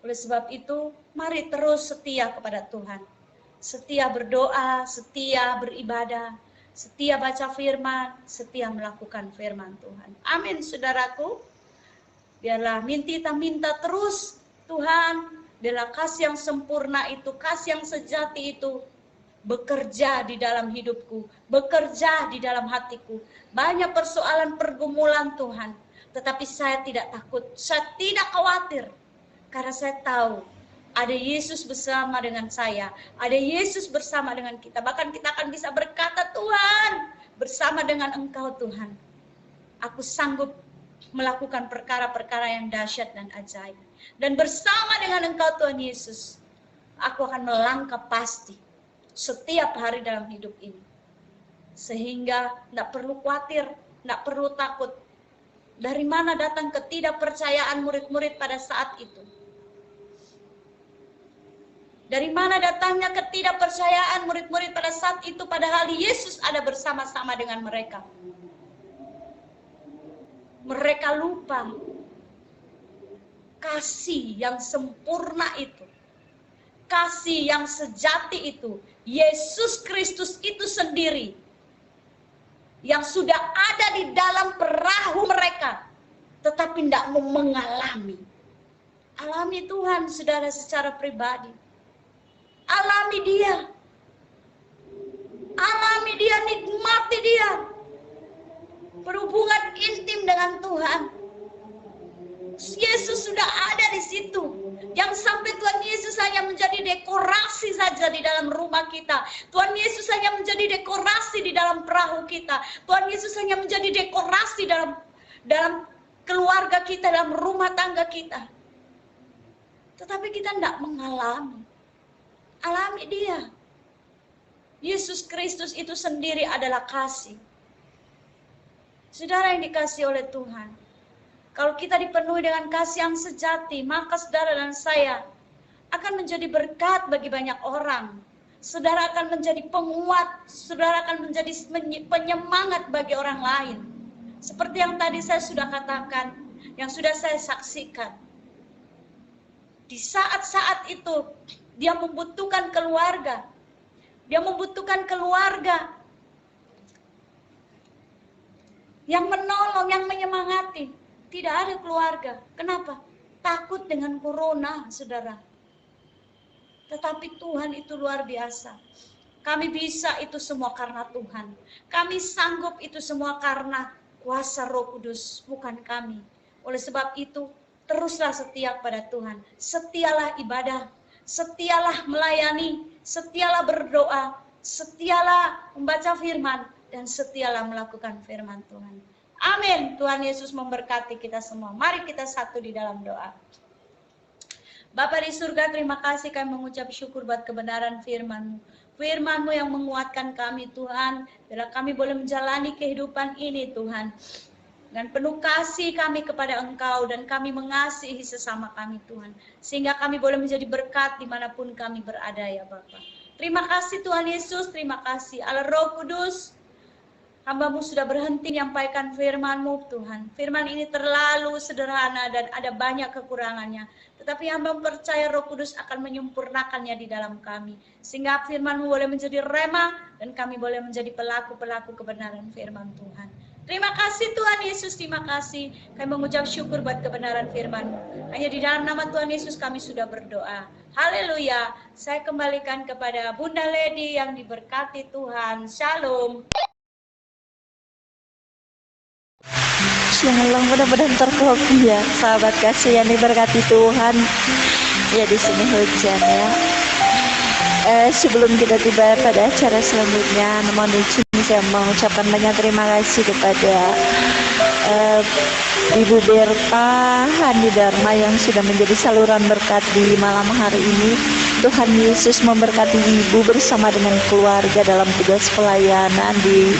Speaker 1: Oleh sebab itu, mari terus setia kepada Tuhan. Setia berdoa, setia beribadah, setia baca firman, setia melakukan firman Tuhan. Amin, saudaraku. Biarlah minta terus Tuhan, biarlah kasih yang sempurna itu, kasih yang sejati itu bekerja di dalam hidupku, bekerja di dalam hatiku. Banyak persoalan pergumulan Tuhan, tetapi saya tidak takut, saya tidak khawatir, karena saya tahu ada Yesus bersama dengan saya, ada Yesus bersama dengan kita. Bahkan kita akan bisa berkata, Tuhan, bersama dengan Engkau Tuhan, aku sanggup melakukan perkara-perkara yang dahsyat dan ajaib. Dan bersama dengan Engkau Tuhan Yesus, aku akan melangkah pasti setiap hari dalam hidup ini. Sehingga tidak perlu khawatir, tidak perlu takut. Dari mana datang ketidakpercayaan murid-murid pada saat itu? Dari mana datangnya ketidakpercayaan murid-murid pada saat itu, padahal Yesus ada bersama-sama dengan mereka? Mereka lupa kasih yang sempurna itu, kasih yang sejati itu, Yesus Kristus itu sendiri yang sudah ada di dalam perahu mereka, tetapi tidak mau mengalami. Alami Tuhan, saudara, secara pribadi. Alami dia. Alami dia, nikmati dia. Berhubungan intim dengan Tuhan. Yesus sudah ada di situ. Yang sampai Tuhan Yesus hanya menjadi dekorasi saja di dalam rumah kita. Tuhan Yesus hanya menjadi dekorasi di dalam perahu kita. Tuhan Yesus hanya menjadi dekorasi dalam keluarga kita, dalam rumah tangga kita. Tetapi kita tidak mengalami. Alami dia. Yesus Kristus itu sendiri adalah kasih. Saudara yang dikasihi oleh Tuhan, kalau kita dipenuhi dengan kasih yang sejati, maka saudara dan saya akan menjadi berkat bagi banyak orang. Saudara akan menjadi penguat, saudara akan menjadi penyemangat bagi orang lain. Seperti yang tadi saya sudah katakan, yang sudah saya saksikan. Di saat-saat itu, dia membutuhkan keluarga. Dia membutuhkan keluarga yang menolong, yang menyemangati. Tidak ada keluarga. Kenapa? Takut dengan corona, saudara. Tetapi Tuhan itu luar biasa. Kami bisa itu semua karena Tuhan. Kami sanggup itu semua karena kuasa Roh Kudus, bukan kami. Oleh sebab itu, teruslah setia pada Tuhan. Setialah ibadah, setialah melayani, setialah berdoa, setialah membaca firman, dan setialah melakukan firman Tuhan. Amin. Tuhan Yesus memberkati kita semua. Mari kita satu di dalam doa. Bapa di surga, terima kasih kami mengucap syukur buat kebenaran firman-Mu. Firman-Mu yang menguatkan kami Tuhan. Bila kami boleh menjalani kehidupan ini Tuhan. Dengan penuh kasih kami kepada Engkau dan kami mengasihi sesama kami Tuhan. Sehingga kami boleh menjadi berkat dimanapun kami berada ya Bapa. Terima kasih Tuhan Yesus, terima kasih Allah Roh Kudus. Hamba-Mu sudah berhenti menyampaikan firman-Mu Tuhan. Firman ini terlalu sederhana dan ada banyak kekurangannya. Tetapi hamba percaya Roh Kudus akan menyempurnakannya di dalam kami. Sehingga firman-Mu boleh menjadi rema dan kami boleh menjadi pelaku-pelaku kebenaran firman Tuhan. Terima kasih Tuhan Yesus, terima kasih. Kami mengucap syukur buat kebenaran firman-Mu. Hanya di dalam nama Tuhan Yesus kami sudah berdoa. Haleluya. Saya kembalikan kepada Bunda Lady yang diberkati Tuhan. Shalom.
Speaker 2: Shalom, mudah-mudahan terkopi ya, sahabat kasih yang diberkati Tuhan. Ya di sini hujan ya. Sebelum kita tiba pada acara selanjutnya, mohon izin saya mengucapkan banyak terima kasih kepada Ibu Berta Handi Dharma yang sudah menjadi saluran berkat di malam hari ini. Tuhan Yesus memberkati Ibu bersama dengan keluarga dalam tugas pelayanan di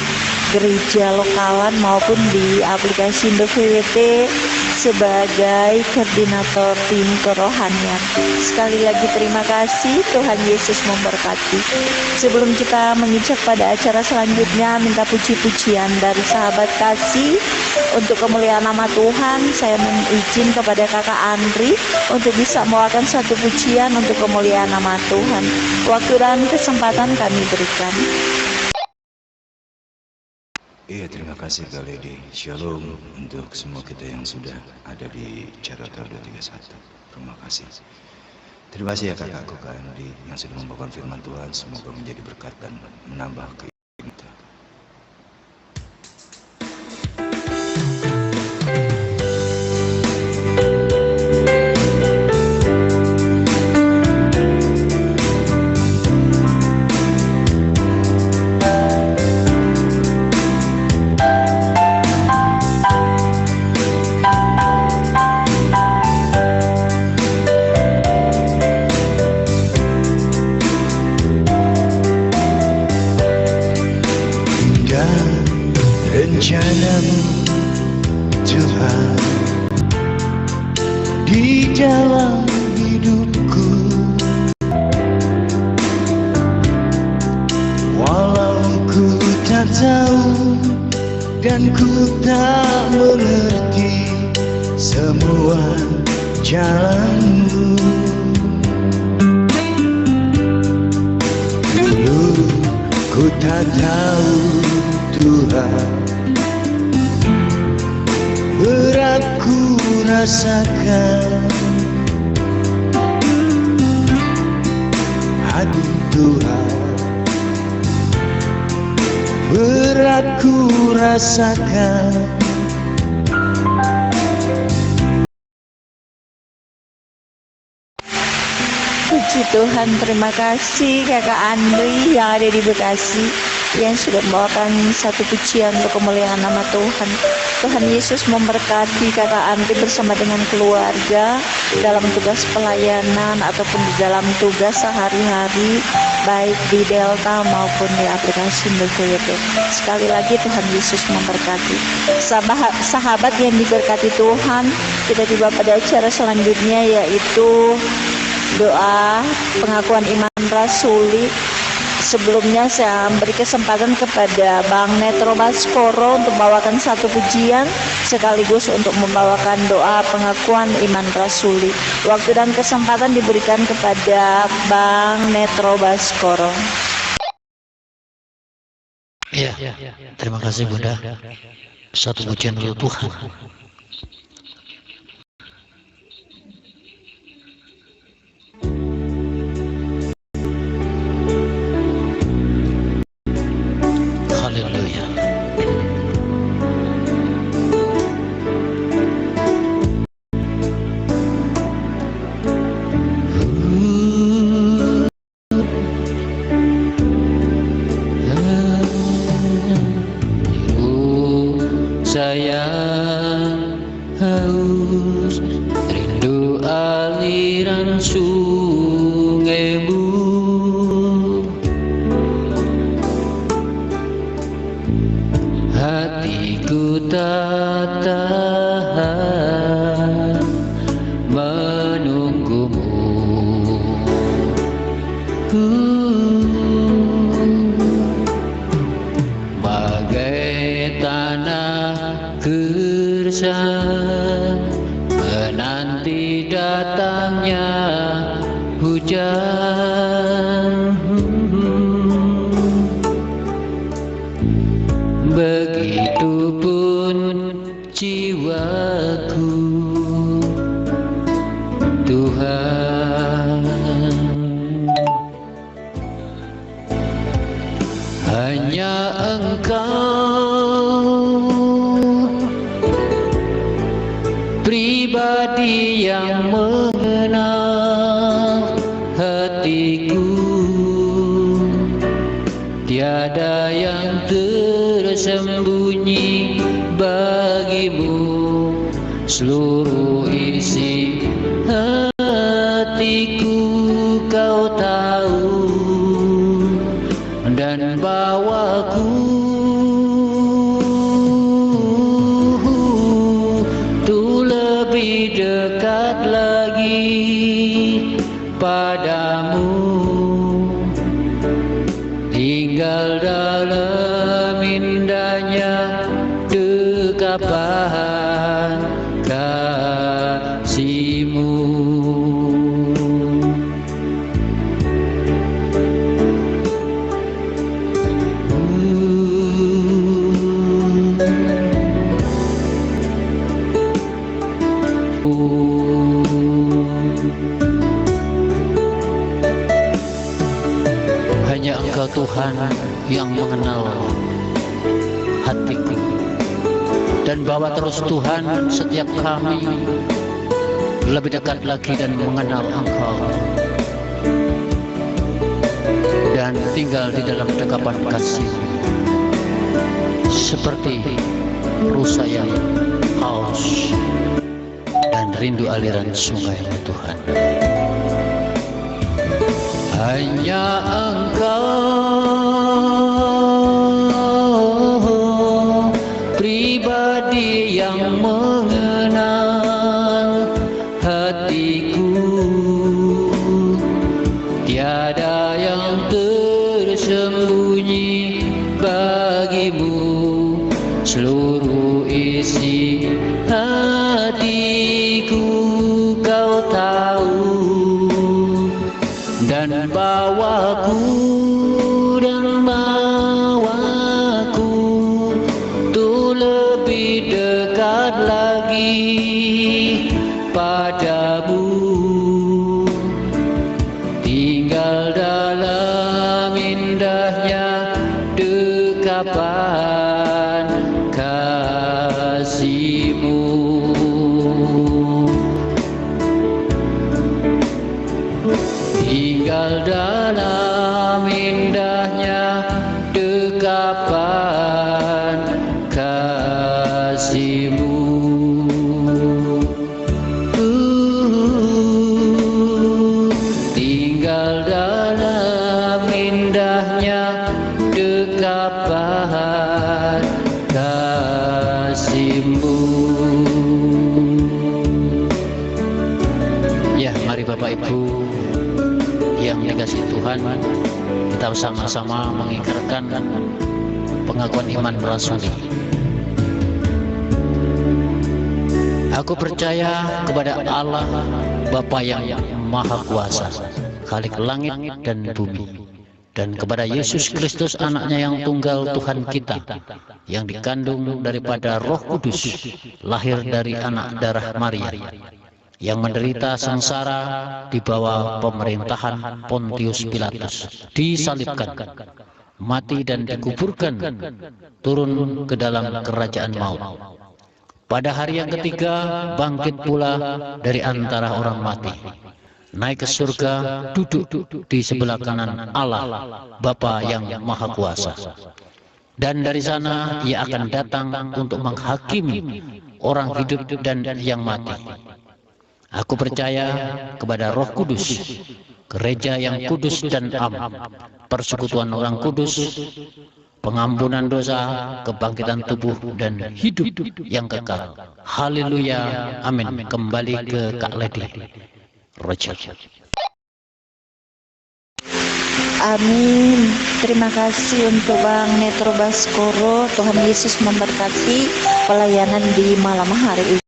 Speaker 2: gereja lokalan maupun di aplikasi Indo VWT sebagai koordinator tim kerohanian. Sekali lagi terima kasih, Tuhan Yesus memberkati. Sebelum kita menginjak pada acara selanjutnya, minta puji-pujian dari sahabat kasih untuk kemuliaan nama Tuhan. Saya izin kepada Kakak Andri untuk bisa membawakan satu pujian untuk kemuliaan nama Tuhan. Waktu dan kesempatan kami berikan.
Speaker 4: Iya, terima kasih Kak Lady. Shalom untuk semua kita yang sudah ada di Carata 231. Terima kasih. Terima kasih ya kakakku Kak Andi yang sudah membawakan firman Tuhan. Semoga menjadi berkat dan menambah keimanan kita. Rencanamu Tuhan di dalam hidupku, walau ku tak tahu dan ku tak mengerti semua jalanmu. Dulu ku tak tahu Tuhan, berat ku rasakan. Aduh Tuhan, berat ku rasakan.
Speaker 2: Puji Tuhan, terima kasih Kakak Andri yang ada di Bekasi yang sudah membawakan satu pujian untuk kemuliaan nama Tuhan. Tuhan Yesus memberkati Kakak Andri bersama dengan keluarga dalam tugas pelayanan ataupun di dalam tugas sehari-hari, baik di Delta maupun di aplikasi Indofoyedo. Sekali lagi Tuhan Yesus memberkati. Sahabat yang diberkati Tuhan, kita tiba pada acara selanjutnya, yaitu doa pengakuan iman rasuli. Sebelumnya saya beri kesempatan kepada Bang Netro Baskoro untuk membawakan satu pujian sekaligus untuk membawakan doa pengakuan iman rasuli. Waktu dan kesempatan diberikan kepada Bang Netro Baskoro.
Speaker 5: Ya, terima kasih Bunda. Satu pujian dulu Tuhan. Haleluya. Saya haus rindu aliran sungaimu, hatiku tak tahan menunggumu. Bagai tanah gersang menanti datangnya hujan, begitupun jiwaku Tuhan. Hanya Engkau pribadi yang mengenal hatiku, tiada yang tersembunyi bagimu. Seluruh isi hatiku Kau tahu, dan bawaku tuh lebih dekat lagi padamu, tinggal dalam indahnya dekapan kasih-Mu. Tuhan yang mengenal hatiku, dan bawa terus Tuhan setiap kami lebih dekat lagi dan mengenal Engkau, dan tinggal di dalam dekapan kasih seperti rusa yang haus dan rindu aliran sungai Tuhan. Hanya Engkau pribadi yang mengenal hatiku, tiada yang tersembunyi bagimu, seluruh isi hatiku Kau tahu, dan bawaku tuh lebih dekat lagi padamu, tinggal dalam indahnya dekapan kasih-Mu. Tinggal dalam indahnya dekapan kasih-Mu. Tinggal dalam indahnya dekapan kasih-Mu. Ya, mari Bapak Ibu yang dikasihi Tuhan, kita sama-sama mengikrarkan pengakuan iman rasuli. Aku percaya kepada Allah Bapa yang Maha Kuasa, Khalik langit dan bumi, dan kepada Yesus Kristus anaknya yang tunggal Tuhan kita, yang dikandung daripada Roh Kudus, lahir dari anak darah Maria, yang menderita sengsara di bawah pemerintahan Pontius Pilatus, disalibkan, mati dan dikuburkan, turun ke dalam kerajaan maut. Pada hari yang ketiga bangkit pula dari antara orang mati, naik ke surga, duduk di sebelah kanan Allah Bapa yang Maha Kuasa. Dan dari sana Ia akan datang untuk menghakimi orang hidup dan yang mati. Aku percaya kepada Roh Kudus, gereja yang kudus dan am, persekutuan orang kudus, pengampunan dosa, kebangkitan tubuh, dan hidup yang kekal. Haleluya, amin. Kembali ke Kak Lady. Roger.
Speaker 2: Amin. Terima kasih untuk Bang Netro Baskoro. Tuhan Yesus memberkati pelayanan di malam hari ini.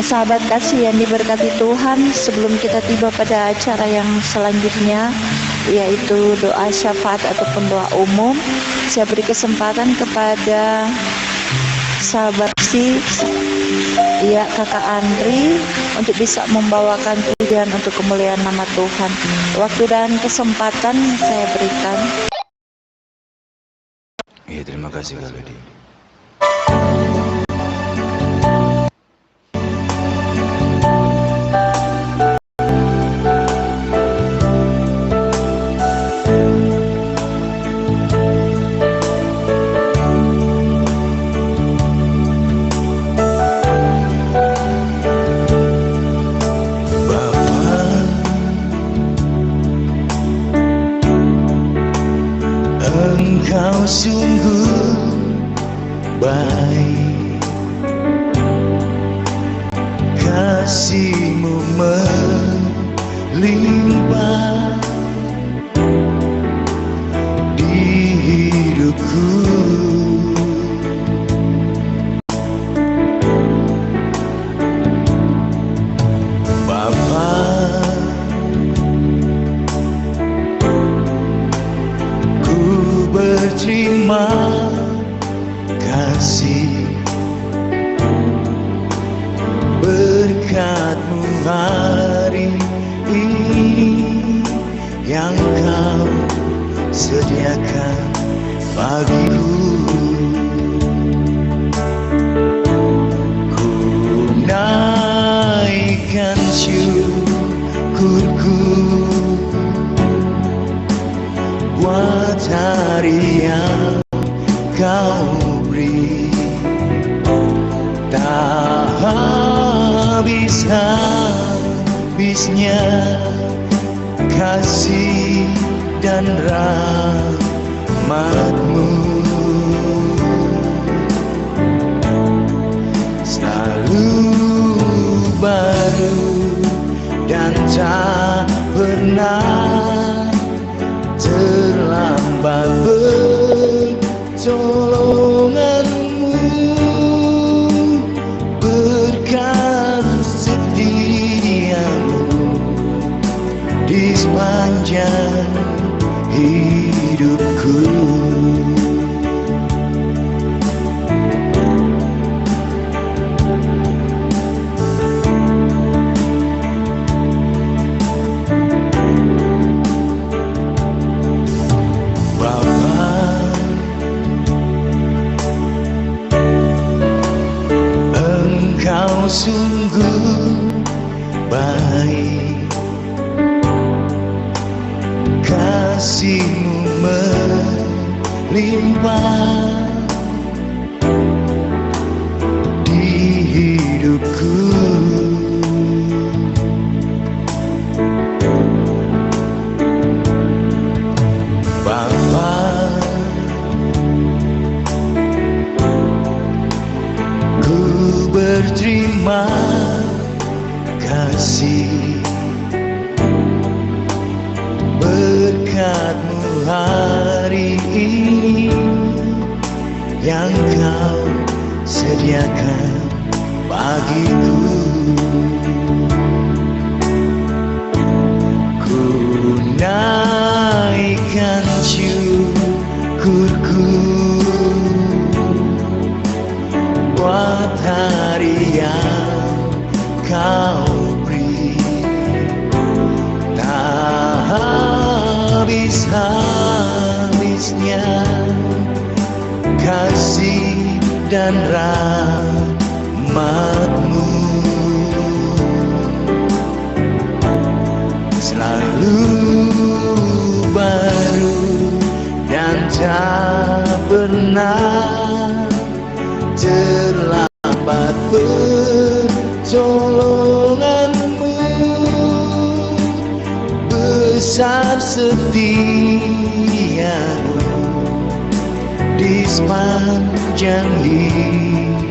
Speaker 2: Sahabat kasih yang diberkati Tuhan, sebelum kita tiba pada acara yang selanjutnya, yaitu doa syafaat ataupun doa umum, saya beri kesempatan kepada sahabat kasih, ya Kakak Andri, untuk bisa membawakan pujian untuk kemuliaan nama Tuhan. Waktu dan kesempatan saya berikan.
Speaker 4: Iya, terima kasih Kak Lady. Engkau sungguh baik, kasih-Mu melimpah di hidupku. Bapa, berterima kasih berkat-Mu hari ini yang Kau buat hari yang kau beri. Tak habis-habisnya kasih dan rahmat-Mu, selalu baru dan tak pernah terlambat. Pertolongan-Mu, berkat setia-Mu di sepanjang hidupku. Sungguh baik, kasih-Mu melimpah di hidupku. Bapa, ku berterima kasih berkat-Mu hari ini yang Kau sediakan bagiku. Ku naikkan syukurku buat hari yang Kau beri. Tak habis-habisnya kasih dan rahmat-Mu, selalu baru dan tak pernah terlambat. Pertolongan-Mu, besar setia-Mu di sepanjang hidupku.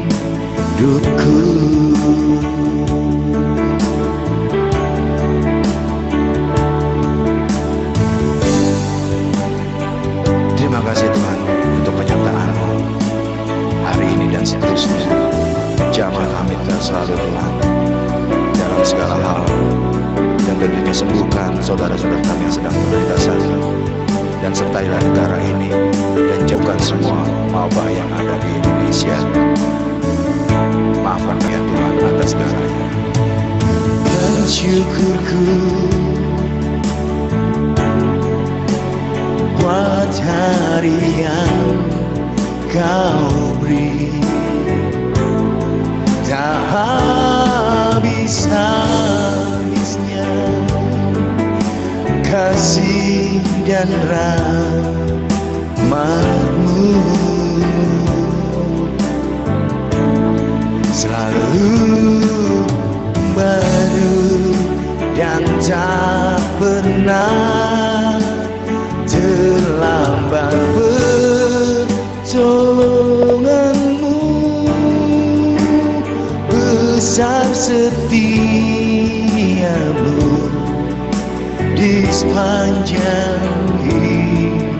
Speaker 4: Terima kasih Tuhan untuk penyertaan-Mu hari ini dan seterusnya. Jamah kami selalu Tuhan dalam segala hal, dan tentunya sembuhkan saudara-saudara kami yang sedang menderita sakit, dan sertailah negara ini dan jauhkan semua wabah yang ada di Indonesia. Maafkan ya Tuhan atas segalanya. Dan syukurku buat hari yang Kau beri. Tak habis-habisnya kasih dan rahmat-Mu, selalu baru dan tak pernah terlambat. Pertolongan-Mu, besar setia-Mu di sepanjang hidupku.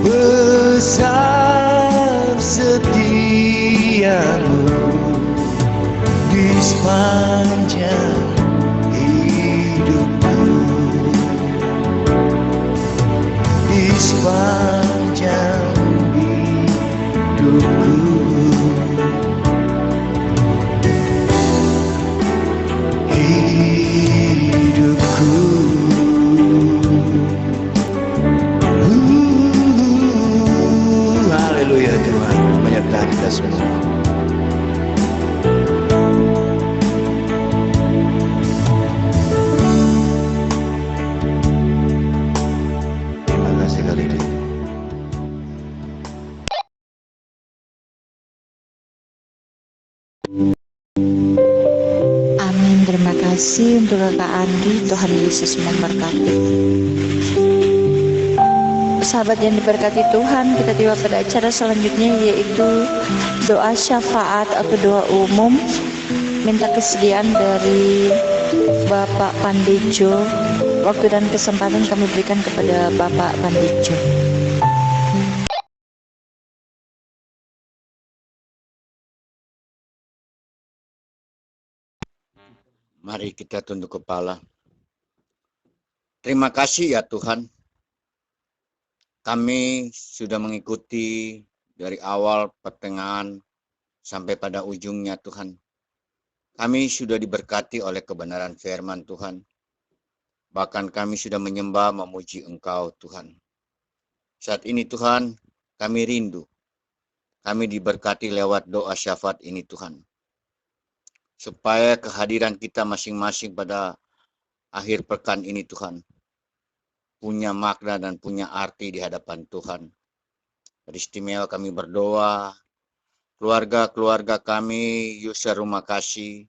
Speaker 4: Besar setia-Mu di sepanjang hidupku, di sepanjang hidupku.
Speaker 2: kasih untuk Kakak Andi. Tuhan Yesus memberkati. Sahabat yang diberkati Tuhan, kita tiba pada acara selanjutnya, yaitu doa syafaat atau doa umum. Minta kesediaan dari Bapak Pandejo. Waktu dan kesempatan kami berikan kepada Bapak Pandejo.
Speaker 6: Mari kita tunduk kepala. Terima kasih ya Tuhan. Kami sudah mengikuti dari awal, pertengahan, sampai pada ujungnya Tuhan. Kami sudah diberkati oleh kebenaran firman Tuhan. Bahkan kami sudah menyembah, memuji Engkau Tuhan. Saat ini Tuhan, kami rindu. Kami diberkati lewat doa syafaat ini Tuhan. Supaya kehadiran kita masing-masing pada akhir pekan ini Tuhan punya makna dan punya arti di hadapan Tuhan. Beristimewa kami berdoa, keluarga-keluarga kami, user rumah kasih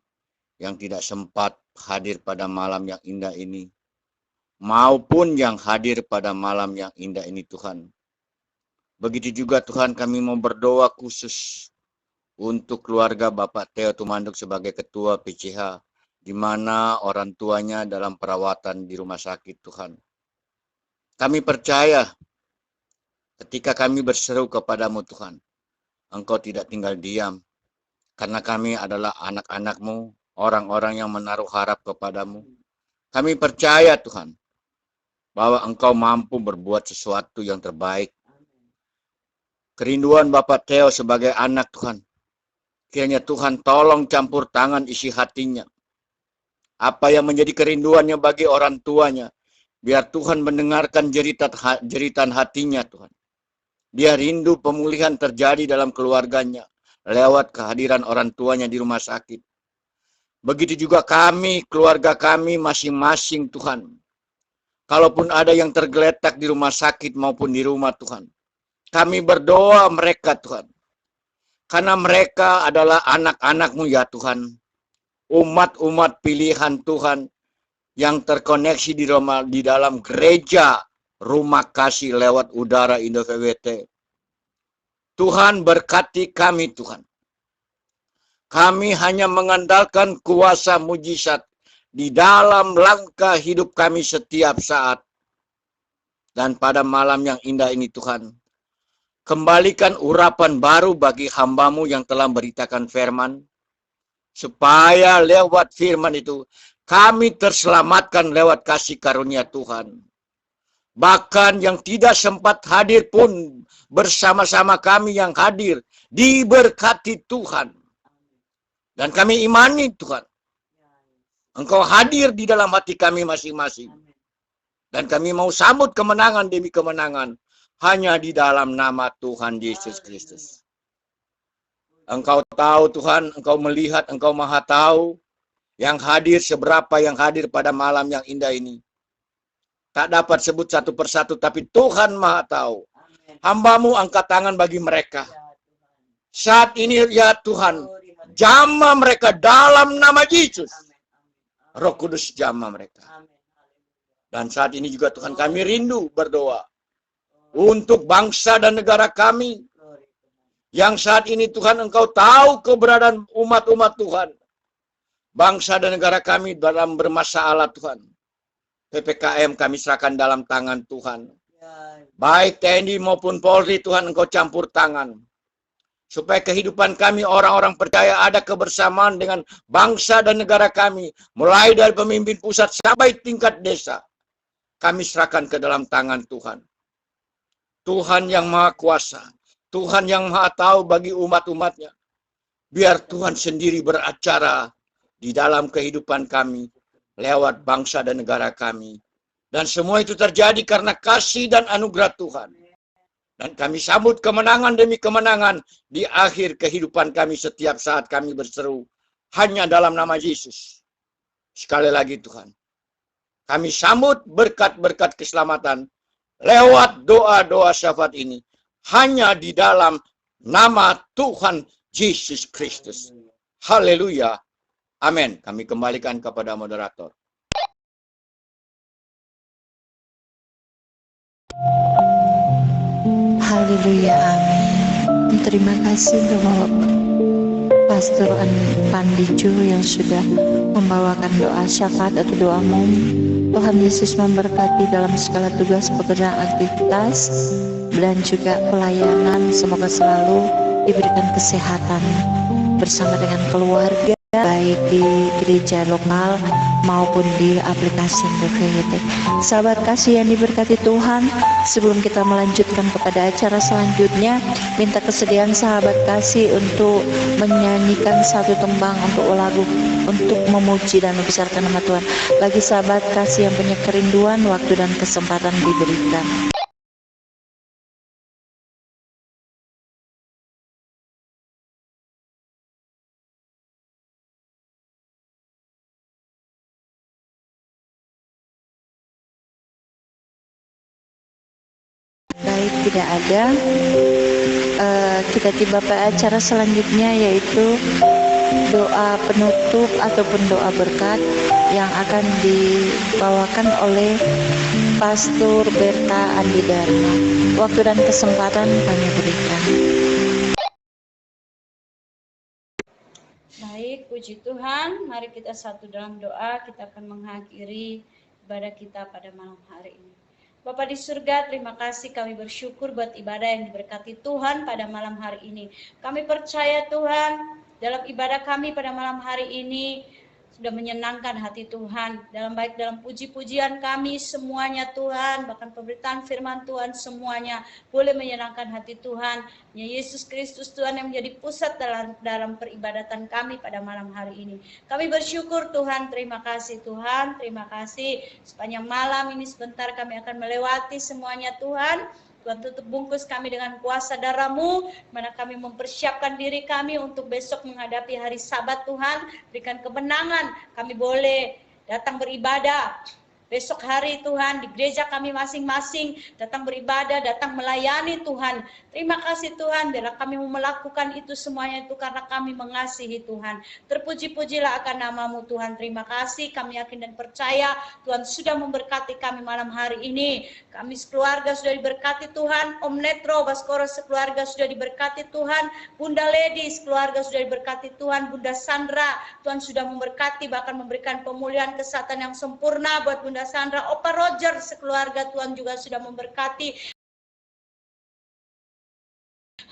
Speaker 6: yang tidak sempat hadir pada malam yang indah ini, maupun yang hadir pada malam yang indah ini Tuhan. Begitu juga Tuhan, kami mau berdoa khusus untuk keluarga Bapak Theo Tumanduk sebagai ketua PCH, di mana orang tuanya dalam perawatan di rumah sakit Tuhan. Kami percaya ketika kami berseru kepadamu Tuhan, Engkau tidak tinggal diam, karena kami adalah anak-anak-Mu, orang-orang yang menaruh harap kepadamu. Kami percaya Tuhan, bahwa Engkau mampu berbuat sesuatu yang terbaik. Kerinduan Bapak Theo sebagai anak Tuhan, kiranya Tuhan tolong campur tangan isi hatinya. Apa yang menjadi kerinduannya bagi orang tuanya, biar Tuhan mendengarkan jeritan hatinya Tuhan. Dia rindu pemulihan terjadi dalam keluarganya, lewat kehadiran orang tuanya di rumah sakit. Begitu juga kami, keluarga kami masing-masing Tuhan. Kalaupun ada yang tergeletak di rumah sakit maupun di rumah Tuhan, kami berdoa mereka Tuhan. Karena mereka adalah anak-anak-Mu ya Tuhan. Umat-umat pilihan Tuhan yang terkoneksi di dalam gereja rumah kasih lewat udara Indo VWT. Tuhan berkati kami Tuhan. Kami hanya mengandalkan kuasa mujizat di dalam langkah hidup kami setiap saat. Dan pada malam yang indah ini Tuhan, kembalikan urapan baru bagi hamba-Mu yang telah beritakan firman, supaya lewat firman itu kami terselamatkan lewat kasih karunia Tuhan. Bahkan yang tidak sempat hadir pun bersama-sama kami yang hadir diberkati Tuhan. Dan kami imani Tuhan, Engkau hadir di dalam hati kami masing-masing. Dan kami mau sambut kemenangan demi kemenangan hanya di dalam nama Tuhan Yesus Kristus. Engkau tahu Tuhan, Engkau melihat, Engkau maha tahu yang hadir, seberapa yang hadir pada malam yang indah ini. Tak dapat sebut satu persatu, tapi Tuhan maha tahu. Hamba-Mu angkat tangan bagi mereka. Saat ini ya Tuhan, jamah mereka dalam nama Yesus. Roh Kudus jamah mereka. Dan saat ini juga Tuhan kami rindu berdoa untuk bangsa dan negara kami. Yang saat ini Tuhan Engkau tahu keberadaan umat-umat Tuhan. Bangsa dan negara kami dalam bermasalah Tuhan. PPKM kami serahkan dalam tangan Tuhan. Baik TNI maupun Polri Tuhan Engkau campur tangan. Supaya kehidupan kami orang-orang percaya ada kebersamaan dengan bangsa dan negara kami. Mulai dari pemimpin pusat sampai tingkat desa. Kami serahkan ke dalam tangan Tuhan. Tuhan yang maha kuasa. Tuhan yang maha tahu bagi umat-umatnya. Biar Tuhan sendiri beracara di dalam kehidupan kami. Lewat bangsa dan negara kami. Dan semua itu terjadi karena kasih dan anugerah Tuhan. Dan kami sambut kemenangan demi kemenangan di akhir kehidupan kami setiap saat kami berseru. Hanya dalam nama Yesus. Sekali lagi Tuhan. Kami sambut berkat-berkat keselamatan lewat doa-doa syafaat ini. Hanya di dalam nama Tuhan Yesus Kristus. Haleluya. Amin. Kami kembalikan kepada moderator.
Speaker 2: Haleluya, amin. Terima kasih untuk Bapak Pastor Pandijo yang sudah membawakan doa syafaat atau doa umum. Tuhan Yesus memberkati dalam segala tugas, pekerjaan, aktivitas, dan juga pelayanan. Semoga selalu diberikan kesehatan bersama dengan keluarga, baik di gereja lokal maupun di aplikasi GVT. Sahabat kasih yang diberkati Tuhan, sebelum kita melanjutkan kepada acara selanjutnya, minta kesediaan sahabat kasih untuk menyanyikan satu tembang untuk lagu untuk memuji dan membesarkan nama Tuhan. Bagi sahabat kasih yang punya kerinduan, waktu dan kesempatan diberikan. Baik, tidak ada. Kita tiba pada acara selanjutnya, yaitu doa penutup ataupun doa berkat yang akan dibawakan oleh Pastor Berta Andi Dharma. Waktu dan kesempatan kami berikan.
Speaker 1: Baik, puji Tuhan. Mari kita satu dalam doa. Kita akan mengakhiri ibadah kita pada malam hari ini. Bapa di surga, terima kasih, kami bersyukur buat ibadah yang diberkati Tuhan pada malam hari ini. Kami percaya Tuhan, dalam ibadah kami pada malam hari ini sudah menyenangkan hati Tuhan. Dalam puji-pujian kami semuanya Tuhan, bahkan pemberitaan firman Tuhan semuanya boleh menyenangkan hati Tuhan. Ya Yesus Kristus Tuhan yang menjadi pusat dalam peribadatan kami pada malam hari ini. Kami bersyukur Tuhan, terima kasih Tuhan, terima kasih. Sepanjang malam ini sebentar kami akan melewati semuanya Tuhan. Tuhan tutup bungkus kami dengan kuasa darah-Mu, mana kami mempersiapkan diri kami untuk besok menghadapi hari Sabat Tuhan. Berikan kemenangan, kami boleh datang beribadah besok hari Tuhan di gereja kami masing-masing, datang beribadah, datang melayani Tuhan. Terima kasih Tuhan, biarlah kami mau melakukan itu semuanya itu karena kami mengasihi Tuhan. Terpuji-pujilah akan nama-Mu Tuhan. Terima kasih, kami yakin dan percaya Tuhan sudah memberkati kami malam hari ini. Kami sekeluarga sudah diberkati Tuhan, Om Netro, Baskoro sekeluarga sudah diberkati Tuhan, Bunda Lady sekeluarga sudah diberkati Tuhan, Bunda Sandra, Tuhan sudah memberkati, bahkan memberikan pemulihan kesehatan yang sempurna buat Bunda Sandra. Opa Roger sekeluarga Tuhan juga sudah memberkati.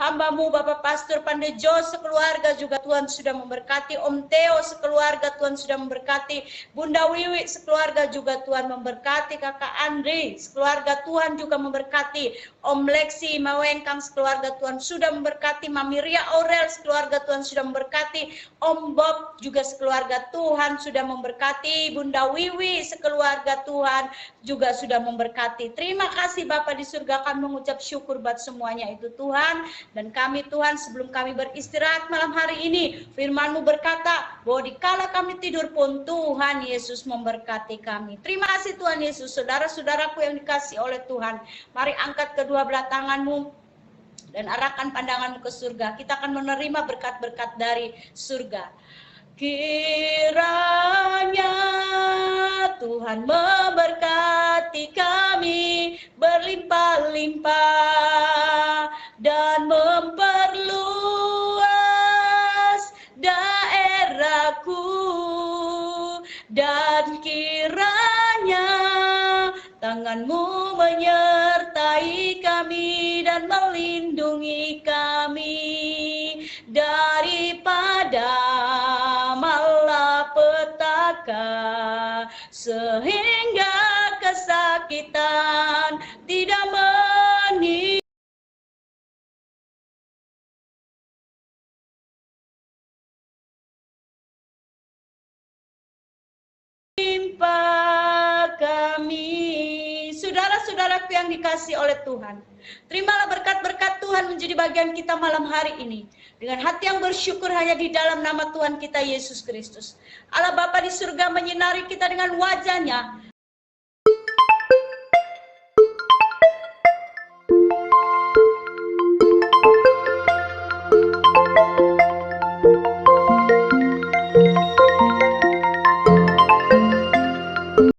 Speaker 1: Hamba-Mu Bapak Pastor Pandejo sekeluarga juga Tuhan sudah memberkati. Om Theo sekeluarga Tuhan sudah memberkati. Bunda Wiwi sekeluarga juga Tuhan memberkati. Kakak Andri sekeluarga Tuhan juga memberkati. Om Lexi Mawengkang sekeluarga Tuhan sudah memberkati. Mami Ria Aurel sekeluarga Tuhan sudah memberkati. Om Bob juga sekeluarga Tuhan sudah memberkati. Bunda Wiwi sekeluarga Tuhan juga sudah memberkati. Terima kasih Bapak di surga, kami mengucap syukur buat semuanya itu Tuhan. Dan kami Tuhan, sebelum kami beristirahat malam hari ini, firman-Mu berkata bahwa dikala kami tidur pun Tuhan Yesus memberkati kami. Terima kasih Tuhan Yesus. Saudara-saudaraku yang dikasih oleh Tuhan, mari angkat kedua belah tangan-Mu dan arahkan pandangan-Mu ke surga. Kita akan menerima berkat-berkat dari surga. Kiranya Tuhan memberkati kami berlimpah-limpah dan memperluas daerahku, dan kiranya tangan-Mu menyertai kami dan melindungi kami daripada malapetaka, sehingga kesakitan tidak menimpa kami. Saudara-saudaraku yang dikasih oleh Tuhan, terimalah berkat-berkat Tuhan menjadi bagian kita malam hari ini. Dengan hati yang bersyukur hanya di dalam nama Tuhan kita Yesus Kristus. Allah Bapa di surga menyinari kita dengan wajah-Nya,